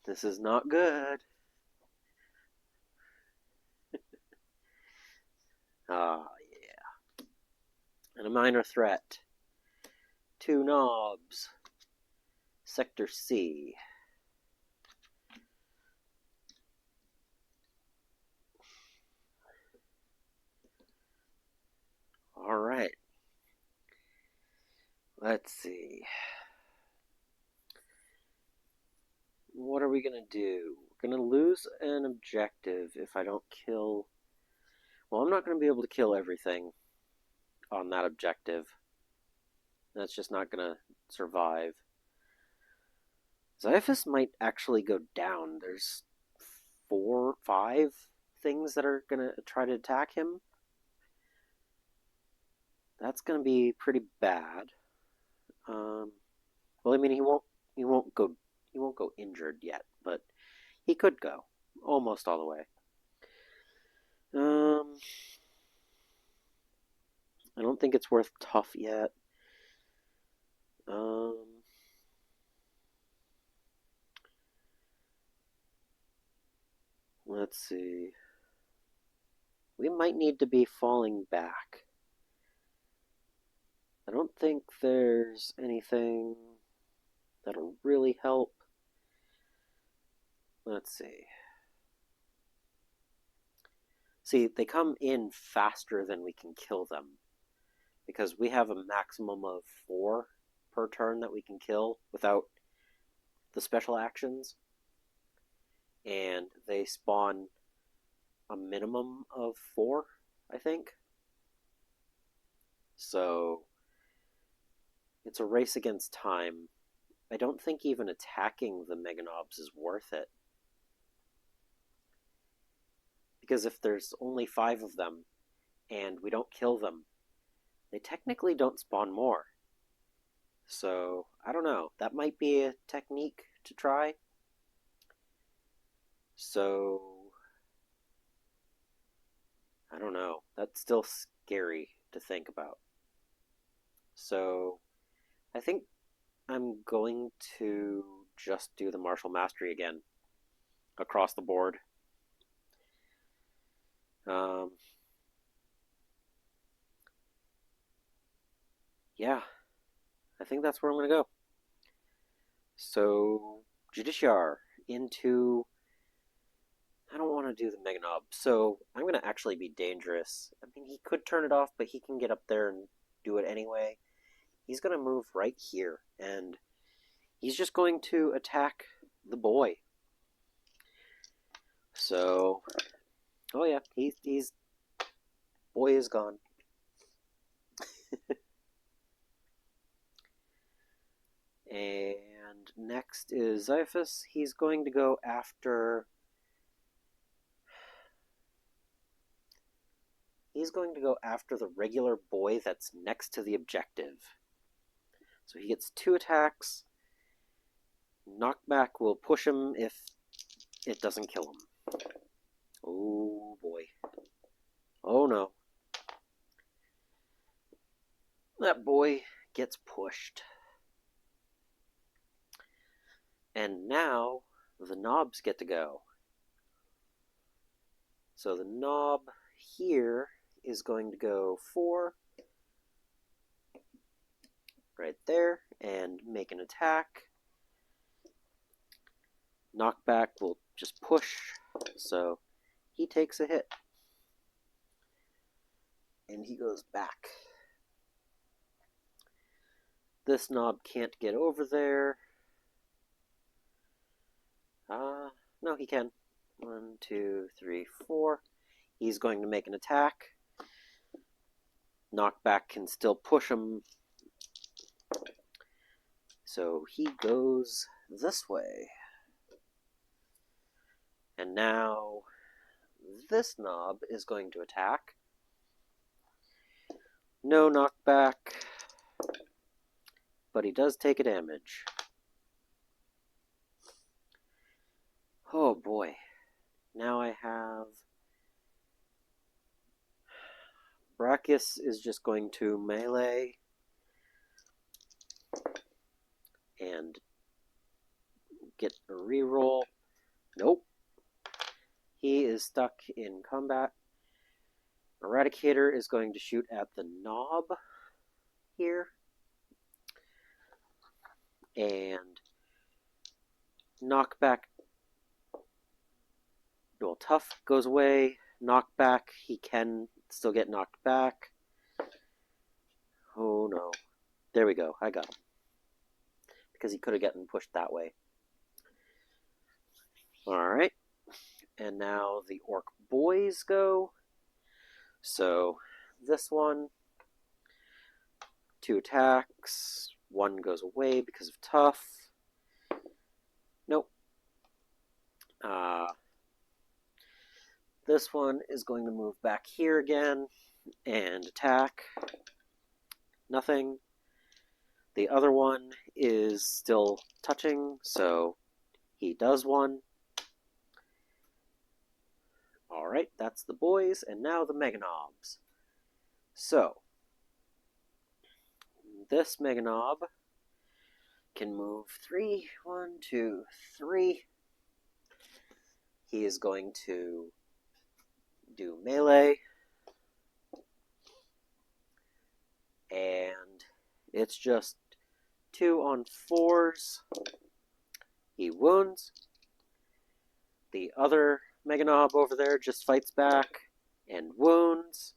This is not good. Ah, yeah. And a minor threat. 2 knobs. Sector C. All right. Let's see. What are we going to do? We're going to lose an objective if I don't kill... Well, I'm not going to be able to kill everything on that objective. That's just not going to survive. Xyphus might actually go down. There's 4, 5 things that are going to try to attack him. That's going to be pretty bad. Well, I mean, he won't go injured yet, but he could go almost all the way. I don't think it's worth tough yet. Let's see. We might need to be falling back. I don't think there's anything that'll really help. Let's see. See, they come in faster than we can kill them, because we have a maximum of 4 per turn that we can kill without the special actions, and they spawn a minimum of 4, I think. So it's a race against time. I don't think even attacking the Meganobs is worth it, because if there's only 5 of them and we don't kill them, they technically don't spawn more. So, I don't know. That might be a technique to try. So, I don't know. That's still scary to think about. So, I think I'm going to just do the martial mastery again across the board. Yeah, I think that's where I'm going to go. So, Judiciar into... I don't want to do the Meganob, so I'm going to actually be dangerous. I mean, he could turn it off, but he can get up there and do it anyway. He's going to move right here, and he's just going to attack the boy. So, oh yeah, he's boy is gone. And next is Xyphus. He's going to go after... He's going to go after the regular boy that's next to the objective. So he gets 2 attacks. Knockback will push him if it doesn't kill him. Oh boy. Oh no. That boy gets pushed. And now the knobs get to go. So the knob here is going to go 4 right there and make an attack. Knockback will just push, so he takes a hit. And he goes back. This knob can't get over there. No, he can. 1, 2, 3, 4. He's going to make an attack. Knockback can still push him. So he goes this way. And now this knob is going to attack. No knockback, but he does take a damage. Oh boy. Now I have... Brachus is just going to melee and get a reroll. Nope. He is stuck in combat. Eradicator is going to shoot at the knob here. And knockback. Well, tough goes away. Knockback, he can still get knocked back. Oh no. There we go. I got him. Because he could have gotten pushed that way. Alright. And now the orc boys go. So this one, 2 attacks. 1 goes away because of tough. Nope. This one is going to move back here again and attack. Nothing. The other one is still touching, so he does 1. Alright, that's the boys, and now the Meganobs. So, this Meganob can move 3. 1, 2, 3. He is going to do melee. And it's just 2 on 4s. He wounds. The other Meganob over there just fights back and wounds.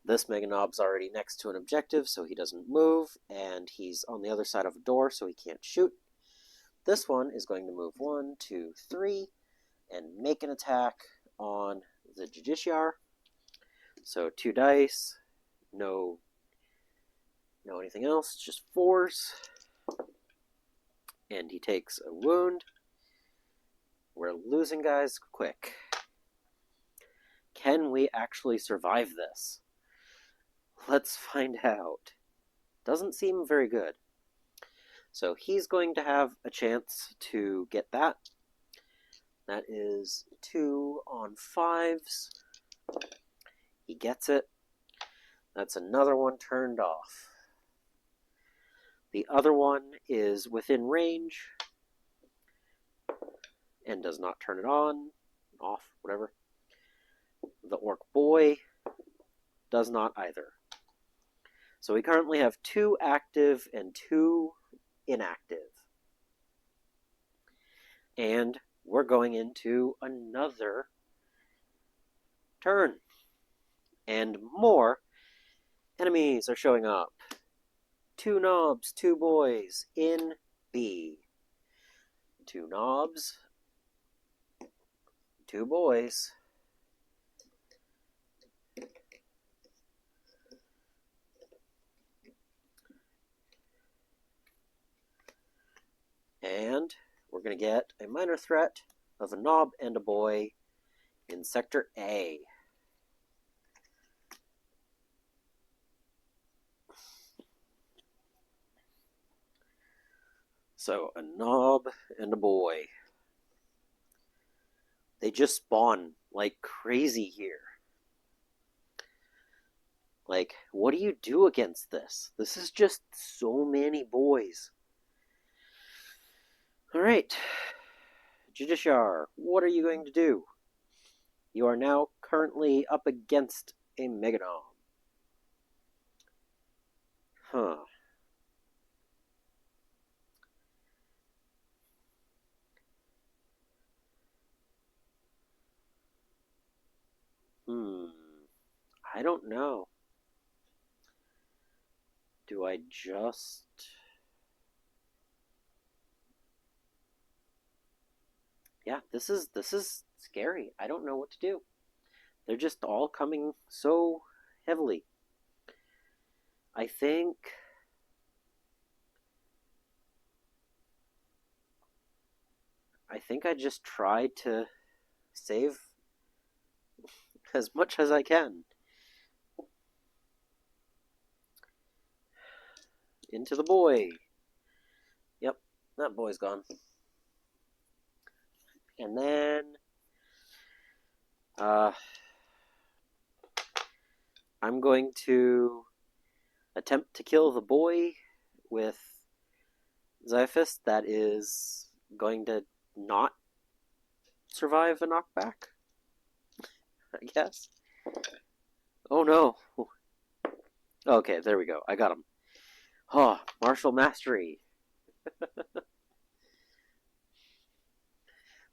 This Meganob's already next to an objective, so he doesn't move, and he's on the other side of a door, so he can't shoot. This one is going to move 1, 2, 3, and make an attack on the Justiciar. So 2 dice, no anything else, just 4s. And he takes a wound. We're losing guys quick. Can we actually survive this? Let's find out. Doesn't seem very good. So he's going to have a chance to get that. That is 2 on 5s. He gets it. That's another one turned off. The other one is within range and does not turn it on, off, whatever. The orc boy does not either. So we currently have 2 active and 2 inactive. And we're going into another turn. And more enemies are showing up. 2 knobs, 2 boys in B. 2 knobs, 2 boys. And we're going to get a minor threat of a knob and a boy in Sector A. So, a knob and a boy. They just spawn like crazy here. Like, what do you do against this? This is just so many boys. Alright. Justiciar, what are you going to do? You are now currently up against a Meganob. Huh. I don't know. Do I just... Yeah, this is scary. I don't know what to do. They're just all coming so heavily. I think... I think I just try to save as much as I can. Into the boy. Yep, that boy's gone. And then I'm going to attempt to kill the boy with Xyphus that is going to not survive a knockback, I guess. Oh no. Okay, there we go. I got him. Oh, martial mastery.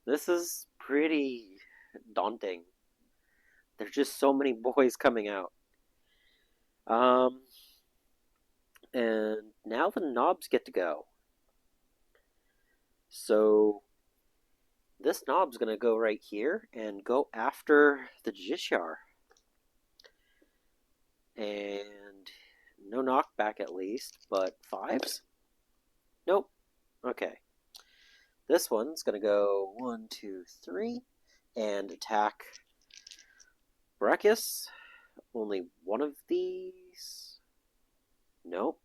This is pretty daunting. There's just so many boys coming out. And now the knobs get to go. So this knob's going to go right here and go after the Jishar. And no knockback at least, but 5s? Nope. Okay. This one's going to go 1, 2, 3, and attack Brachus. Only one of these? Nope.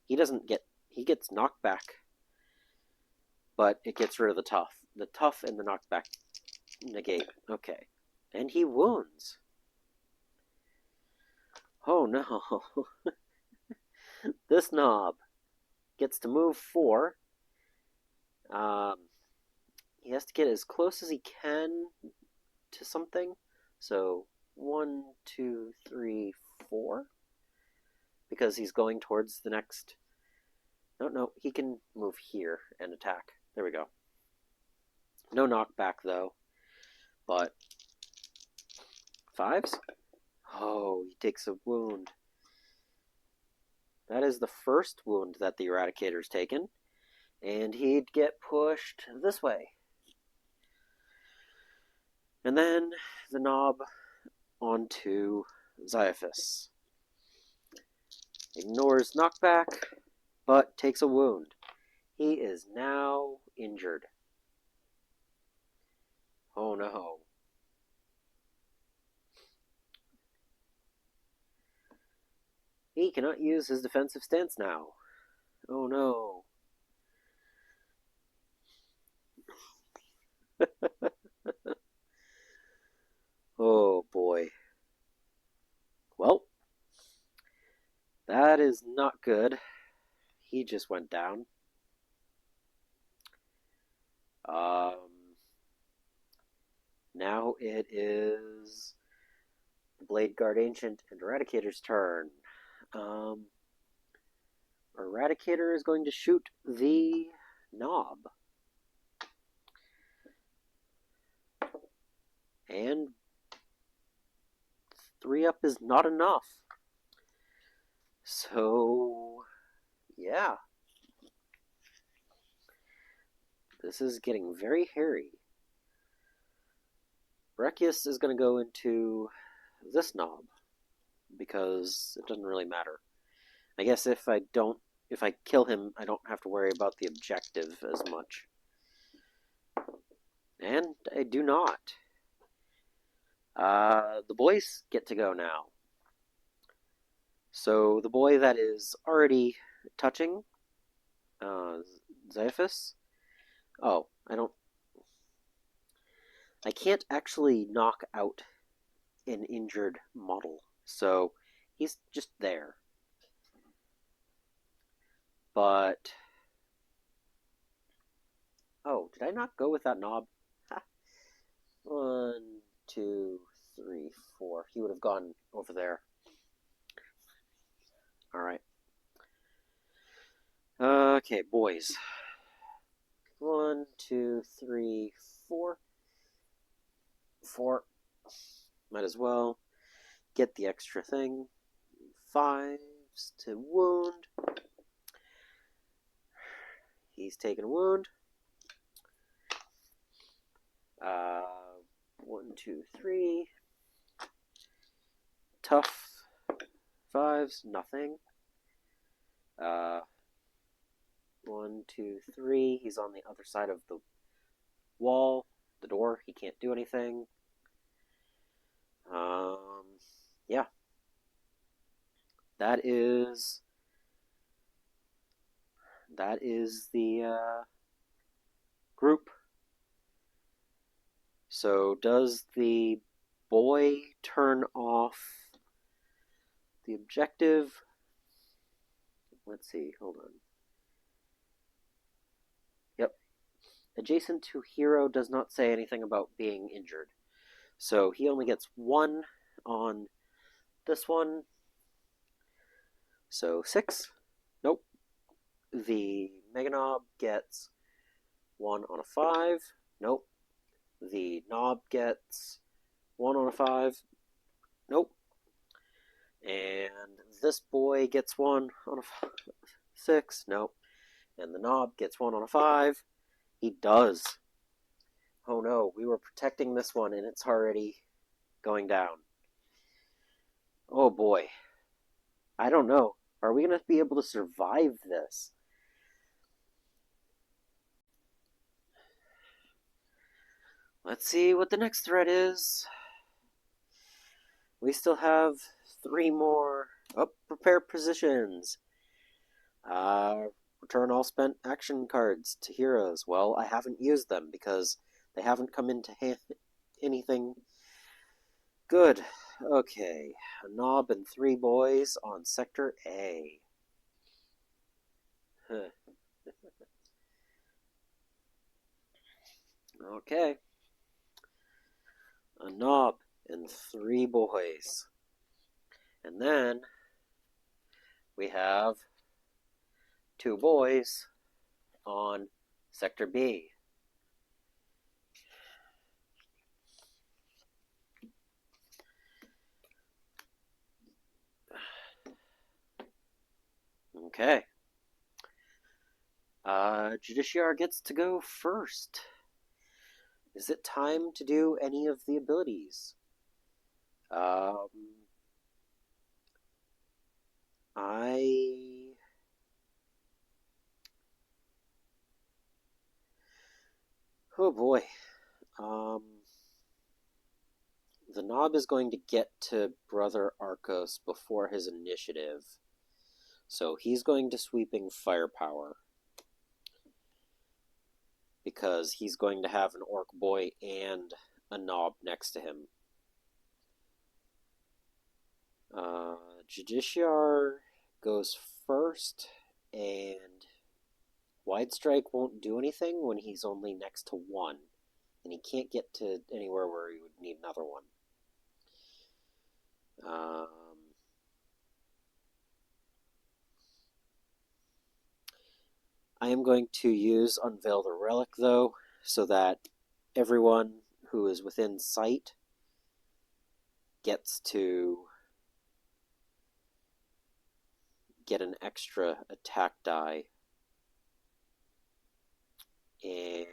He gets knockback, but it gets rid of the tough. The tough and the knockback negate. Okay. And he wounds. Oh no. This knob gets to move 4. He has to get as close as he can to something. So 1, 2, 3, 4. Because he's going towards the next... No, he can move here and attack. There we go. No knockback, though. But 5s? Oh, he takes a wound. That is the first wound that the Eradicator's taken. And he'd get pushed this way. And then the knob onto Xyphus. Ignores knockback, but takes a wound. He is now injured. Oh no. He cannot use his defensive stance now. Oh no. Oh boy. Well, that is not good. He just went down. Now it is the Blade Guard Ancient and Eradicator's turn. Eradicator is going to shoot the knob. And 3 up is not enough. So, yeah. This is getting very hairy. Brachus is going to go into this knob because it doesn't really matter. I guess if I kill him, I don't have to worry about the objective as much. And I do not. The boys get to go now. So the boy that is already touching Xyphus. Oh, I can't actually knock out an injured model, so he's just there. But... oh, did I not go with that knob? Ha. 1, 2, 3, 4. He would have gone over there. Alright. Okay, boys. 1, 2, 3, 4. 4. Might as well get the extra thing. 5s to wound. He's taken a wound. 1, 2, 3. Tough. 5s, nothing. 1, 2, 3. He's on the other side of the wall, the door. He can't do anything. Yeah. That is the group. So does the boy turn off the objective? Let's see, hold on. Yep. Adjacent to hero does not say anything about being injured. So he only gets 1 on this one. So 6. Nope. The Mega Knob gets 1 on a 5. Nope. The Knob gets 1 on a 5. Nope. And this boy gets 1 on a 6. Nope. And the Knob gets 1 on a 5. He does. Oh no, we were protecting this one and it's already going down. Oh boy. I don't know. Are we going to be able to survive this? Let's see what the next threat is. We still have 3 more. Oh, prepare positions. Return all spent action cards to heroes. Well, I haven't used them because they haven't come into anything good. Okay, a Knob and 3 boys on Sector A. Okay. A Knob and 3 boys. And then we have 2 boys on Sector B. Okay. Judiciar gets to go first. Is it time to do any of the abilities? Oh boy. The Knob is going to get to Brother Arcos before his initiative. So he's going to sweeping firepower. Because he's going to have an Orc boy and a Knob next to him. Judiciar goes first, and Wide Strike won't do anything when he's only next to 1, and he can't get to anywhere where he would need another one. I am going to use Unveil the Relic, though, so that everyone who is within sight gets to get an extra attack die. And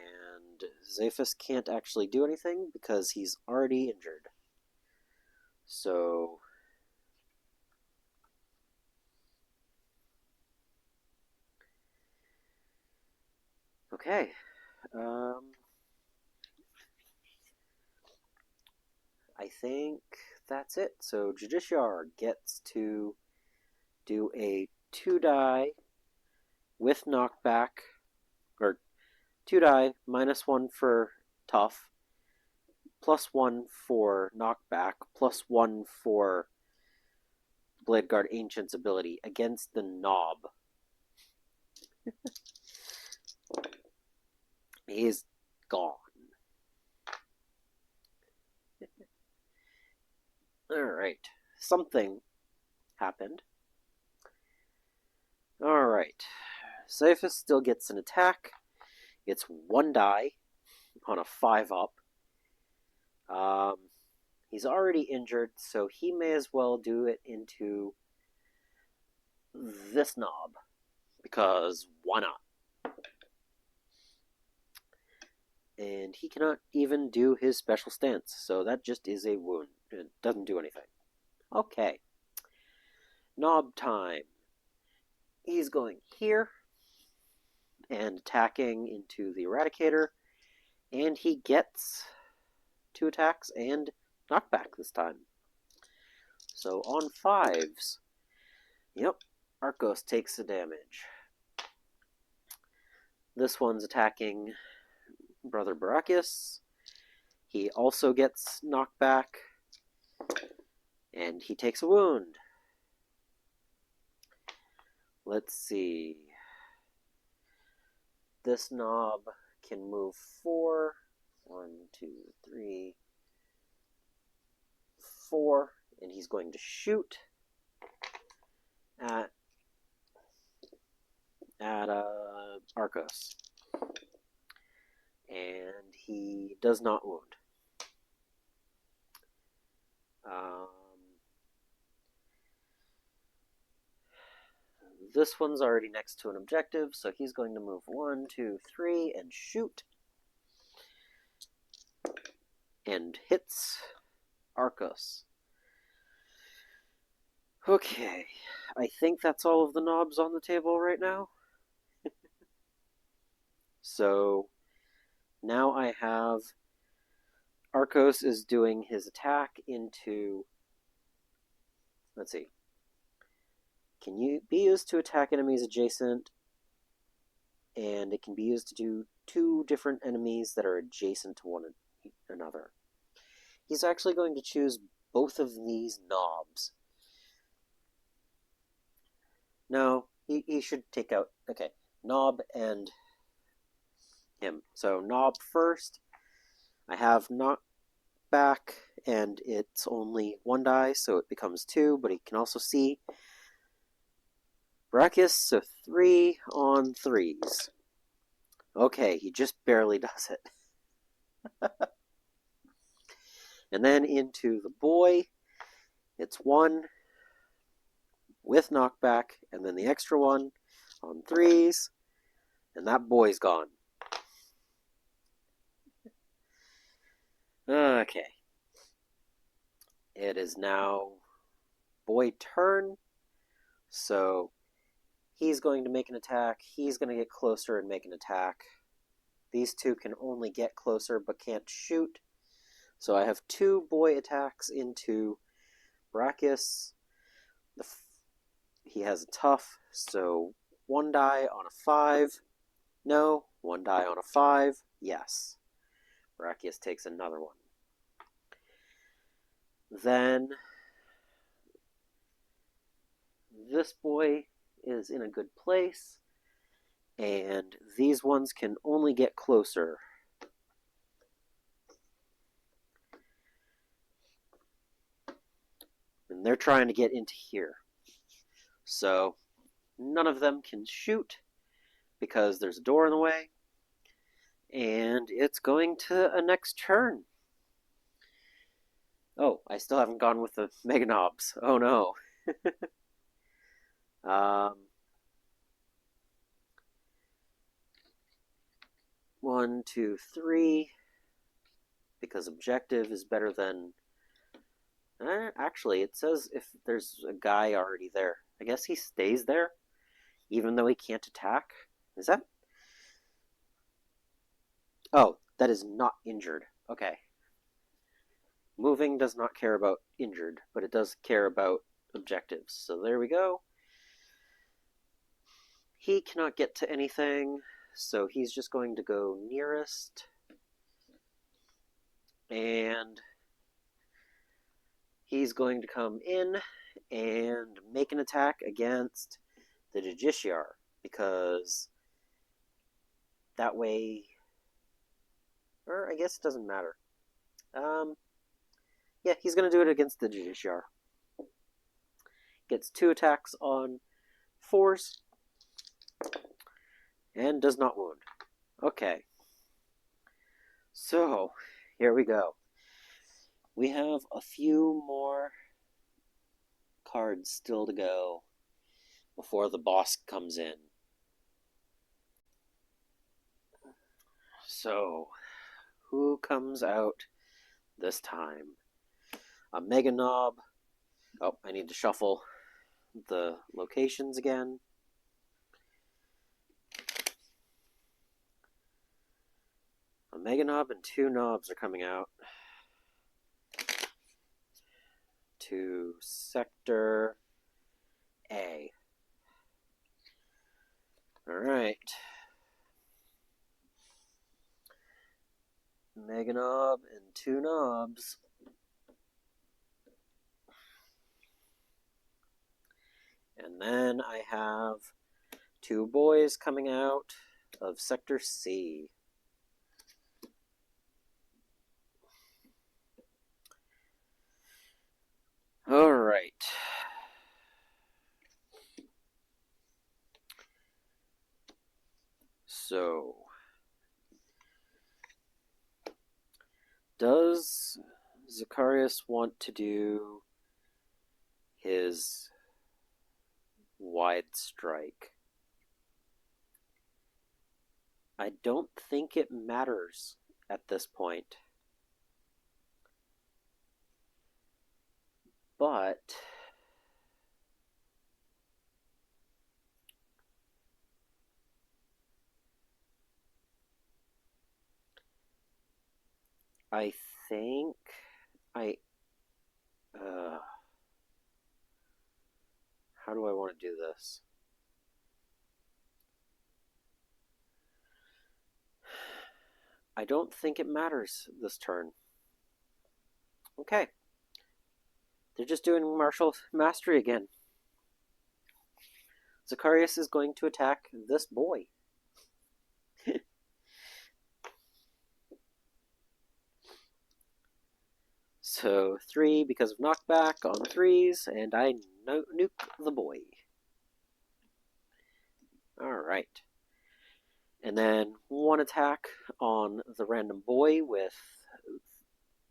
Zaphus can't actually do anything because he's already injured. So okay. I think that's it. So Judiciar gets to do a 2 die with knockback, or 2 die, -1 for tough, +1 for knockback, +1 for Bladeguard Ancient's ability against the Knob. He's gone. Alright, something happened. Alright, Zaphus still gets an attack. It's 1 die on a 5-up. He's already injured, so he may as well do it into this Knob, because why not? And he cannot even do his special stance, so that just is a wound. It doesn't do anything. Okay. Knob time. He's going here and attacking into the Eradicator, And he gets 2 attacks and knockback this time. So on 5s. Yep, Arcos takes the damage. This one's attacking Brother Barakius. He also gets knockback. And he takes a wound. Let's see. This knob can move 4. 1, 2, 3, 4. And he's going to shoot at Arcos. And he does not wound. This one's already next to an objective, so he's going to move 1, 2, 3, and shoot. And hits Arcos. Okay, I think that's all of the knobs on the table right now. So now I have Arcos is doing his attack into, let's see, can be used to attack enemies adjacent, and it can be used to do 2 different enemies that are adjacent to one another. He's actually going to choose both of these knobs. No, he should take out, okay, knob and him. So knob first. I have knockback, and it's only 1 die, so it becomes 2, but he can also see Barakius, so 3 on 3s. Okay, he just barely does it. And then into the boy, it's 1 with knockback, and then the extra 1 on 3s, and that boy's gone. Okay. It is now boy turn, so he's going to make an attack. He's going to get closer and make an attack. These 2 can only get closer but can't shoot. So I have 2 boy attacks into Barakius. He has a tough, so 1 die on a 5. No. 1 die on a 5. Yes. Barakius takes another one. Then this boy is in a good place, and these ones can only get closer. And they're trying to get into here. So none of them can shoot because there's a door in the way. And it's going to a next turn. Oh, I still haven't gone with the Mega Knobs. Oh no. 1, 2, 3. Because objective is better than... actually, it says if there's a guy already there. I guess he stays there, even though he can't attack. Is that... Oh, that is not injured. Okay. Moving does not care about injured, but it does care about objectives. So there we go. He cannot get to anything, so he's just going to go nearest. And he's going to come in and make an attack against the Justiciar, because that way... Or I guess it doesn't matter. Yeah, he's going to do it against the Justiciar. Gets 2 attacks on 4s. And does not wound. Okay. So, here we go. We have a few more cards still to go before the boss comes in. So, who comes out this time? A Mega Knob. Oh, I need to shuffle the locations again. A Mega Knob and 2 knobs are coming out to Sector A. Alright. Mega Knob and 2 knobs. And then I have 2 boys coming out of Sector C. Alright. So, does Zacharias want to do his wide strike? I don't think it matters at this point. But I think how do I want to do this? I don't think it matters this turn. Okay. They're just doing martial mastery again. Zacharias is going to attack this boy. So 3 because of knockback on 3s, and I nuke the boy. Alright. And then 1 attack on the random boy with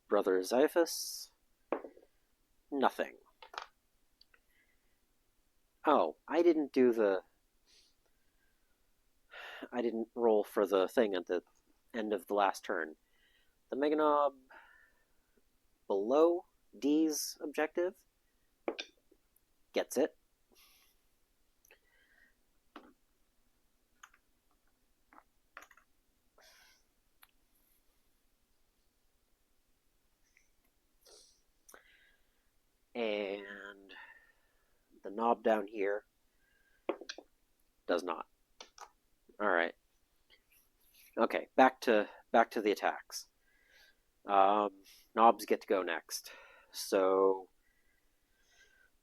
Brother Xyphus. Nothing. Oh, I didn't roll for the thing at the end of the last turn. The Mega Knob below D's objective gets it. And the knob down here does not. Alright. Okay, back to the attacks. Knobs get to go next. So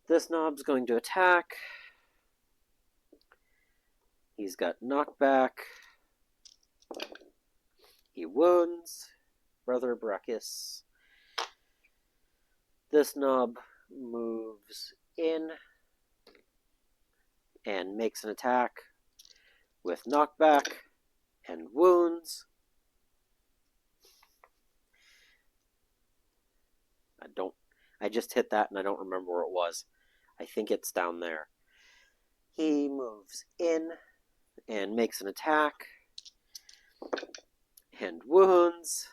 this knob's going to attack. He's got knockback. He wounds Brother Brachus. This knob moves in and makes an attack with knockback and wounds. I just hit that and I don't remember where it was. I think it's down there. He moves in and makes an attack and wounds.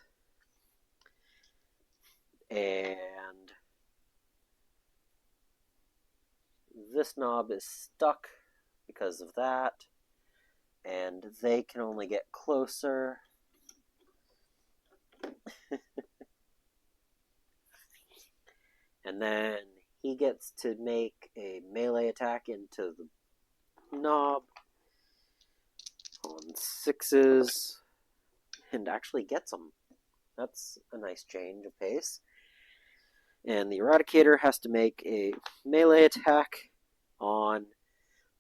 And this knob is stuck because of that. And they can only get closer. And then he gets to make a melee attack into the knob on 6s and actually gets them. That's a nice change of pace. And the Eradicator has to make a melee attack on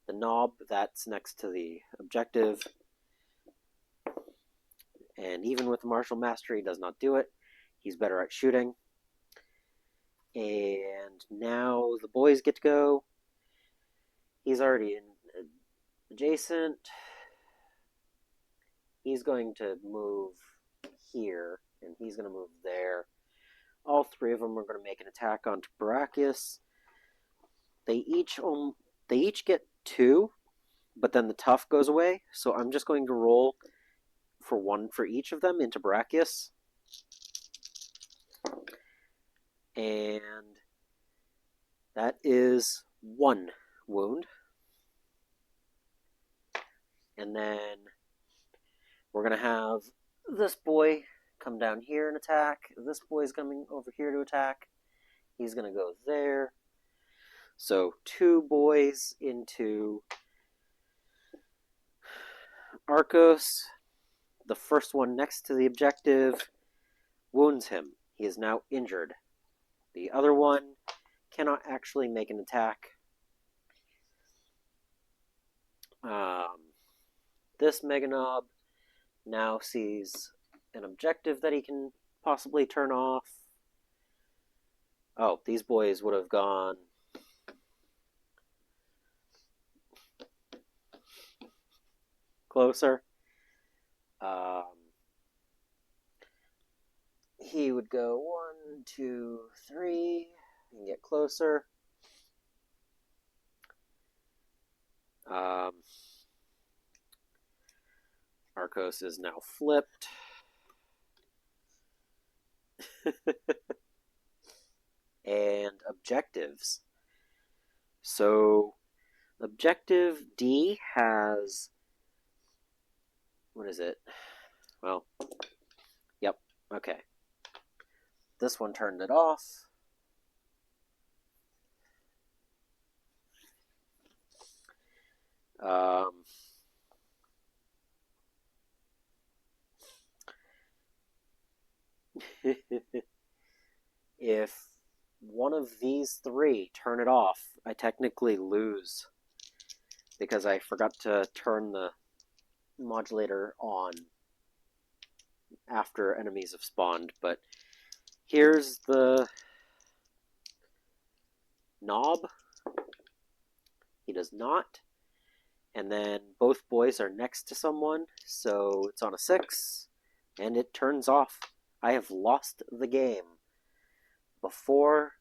the knob that's next to the objective. And even with the Martial Mastery, he does not do it. He's better at shooting. And now the boys get to go. He's already adjacent. He's going to move here, and he's going to move there. All 3 of them are going to make an attack onto Brachus. They each get 2, but then the tough goes away. So I'm just going to roll for 1 for each of them into Brachus. And that is 1 wound. And then we're going to have this boy come down here and attack. This boy's coming over here to attack. He's going to go there. So 2 boys into Arcos. The first one next to the objective wounds him. He is now injured. The other one cannot actually make an attack. This Meganob now sees an objective that he can possibly turn off. Oh, these boys would have gone closer. He would go 1, 2, 3 and get closer. Arcos is now flipped. And objectives. So objective D has, what is it? Well, yep, okay. This one turned it off. If one of these 3 turn it off, I technically lose because I forgot to turn the modulator on after enemies have spawned. But here's the knob. He does not. And then both boys are next to someone, so it's on a 6, and it turns off. I have lost the game before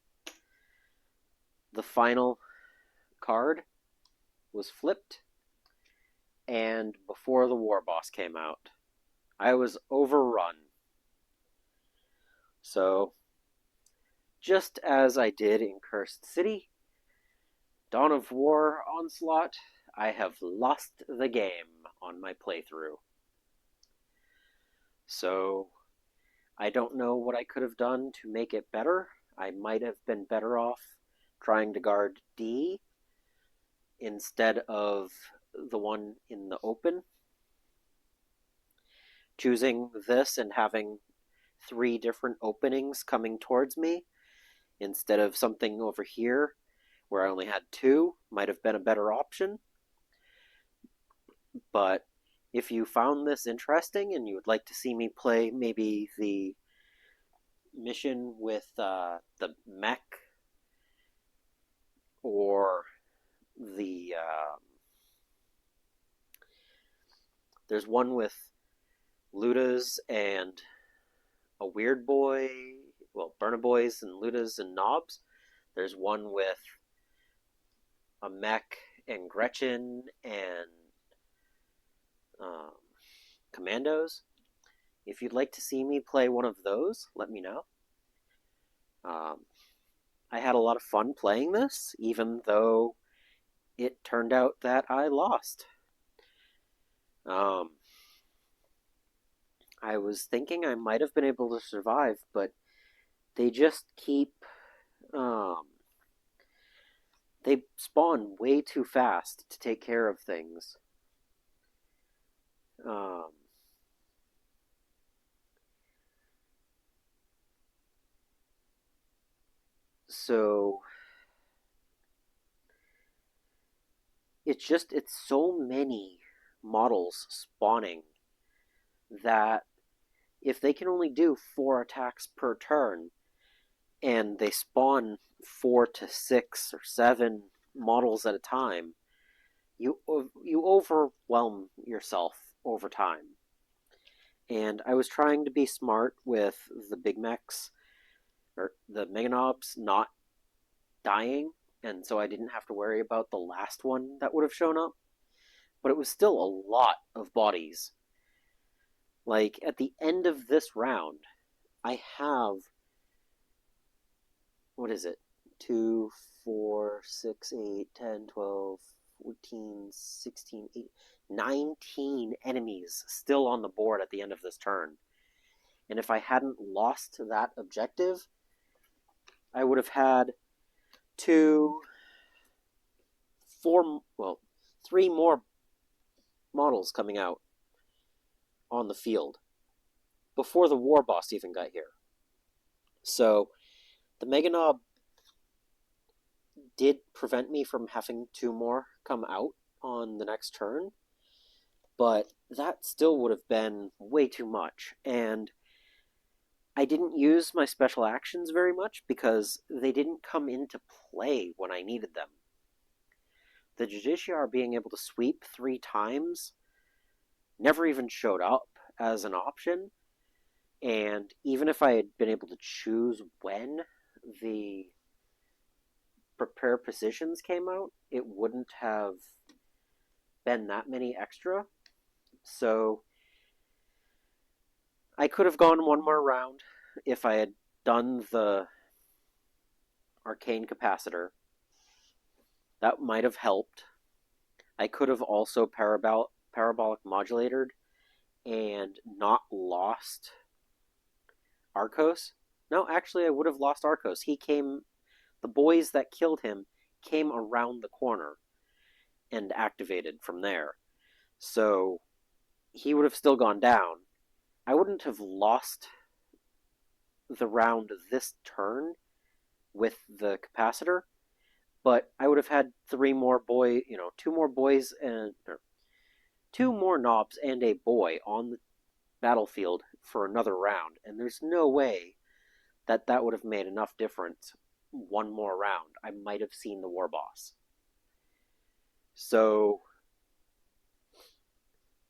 the final card was flipped and before the war boss came out. I was overrun. So, just as I did in Cursed City, Dawn of War Onslaught, I have lost the game on my playthrough. So, I don't know what I could have done to make it better. I might have been better off trying to guard D instead of the one in the open. Choosing this and having 3 different openings coming towards me instead of something over here where I only had 2 might have been a better option. But if you found this interesting and you would like to see me play maybe the mission with the mech or the there's one with Ludas and a weird boy, well, Burna Boys and Ludas and Knobs. There's one with a mech and Gretchen and Commandos. If you'd like to see me play one of those, let me know. I had a lot of fun playing this, even though it turned out that I lost. I was thinking I might have been able to survive, but they just keep... they spawn way too fast to take care of things. So it's so many models spawning that if they can only do 4 attacks per turn and they spawn 4 to 6 or 7 models at a time, you overwhelm yourself over time. And I was trying to be smart with the big mechs, or the Meganobs, not dying, and so I didn't have to worry about the last one that would have shown up. But it was still a lot of bodies. Like, at the end of this round, I have... what is it? 2, 4, 6, 8, 10, 12, 14, 16, 8, 19 enemies still on the board at the end of this turn. And if I hadn't lost that objective, I would have had 3 more models coming out on the field before the war boss even got here. So the Mega Knob did prevent me from having 2 more come out on the next turn, but that still would have been way too much. And I didn't use my special actions very much because they didn't come into play when I needed them. The Justiciar being able to sweep 3 times never even showed up as an option, and even if I had been able to choose when the prepare positions came out, it wouldn't have been that many extra. So I could have gone 1 more round if I had done the Arcane Capacitor. That might have helped. I could have also parabolic modulated and not lost Arcos. No, actually I would have lost Arcos. The boys that killed him came around the corner and activated from there. So he would have still gone down. I wouldn't have lost the round this turn with the capacitor, but I would have had 2 more boys and 2 more knobs and a boy on the battlefield for another round, and there's no way that would have made enough difference 1 more round. I might have seen the war boss. So,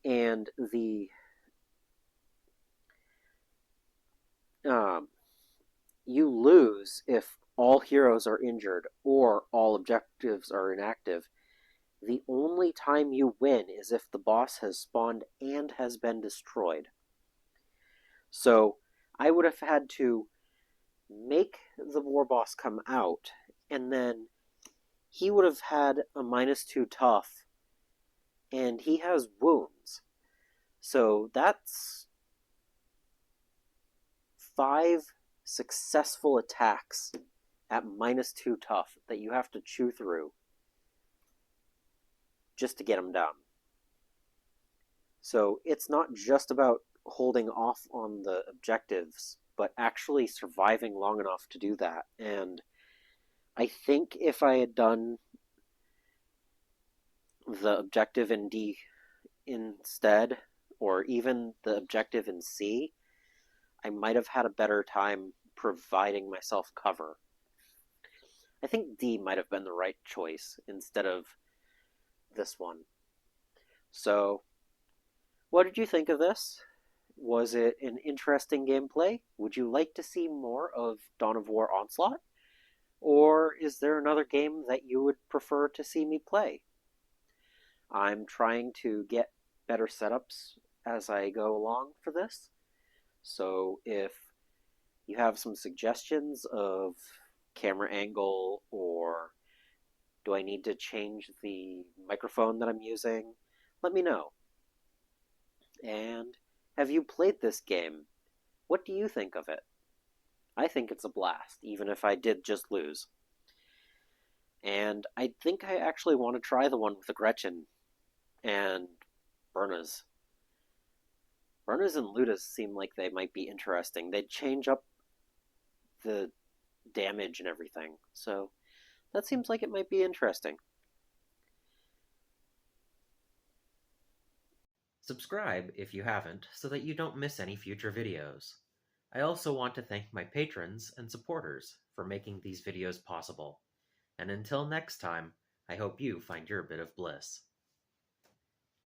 and you lose if all heroes are injured or all objectives are inactive. The only time you win is if the boss has spawned and has been destroyed. So I would have had to make the war boss come out, and then he would have had a -2 tough, and he has wounds. So that's 5 successful attacks at -2 tough that you have to chew through just to get him down. So it's not just about holding off on the objectives, but actually surviving long enough to do that. And I think if I had done the objective in D instead, or even the objective in C, I might have had a better time providing myself cover. I think D might have been the right choice instead of this one. So, what did you think of this? Was it an interesting gameplay? Would you like to see more of Dawn of War Onslaught? Or is there another game that you would prefer to see me play? I'm trying to get better setups as I go along for this. So if you have some suggestions of camera angle, or do I need to change the microphone that I'm using, let me know. And have you played this game? What do you think of it? I think it's a blast, even if I did just lose. And I think I actually want to try the one with the Gretchen and Berna's. Berna's and Luda's seem like they might be interesting. They'd change up the damage and everything, so that seems like it might be interesting. Subscribe if you haven't so that you don't miss any future videos. I also want to thank my patrons and supporters for making these videos possible. And until next time, I hope you find your bit of bliss.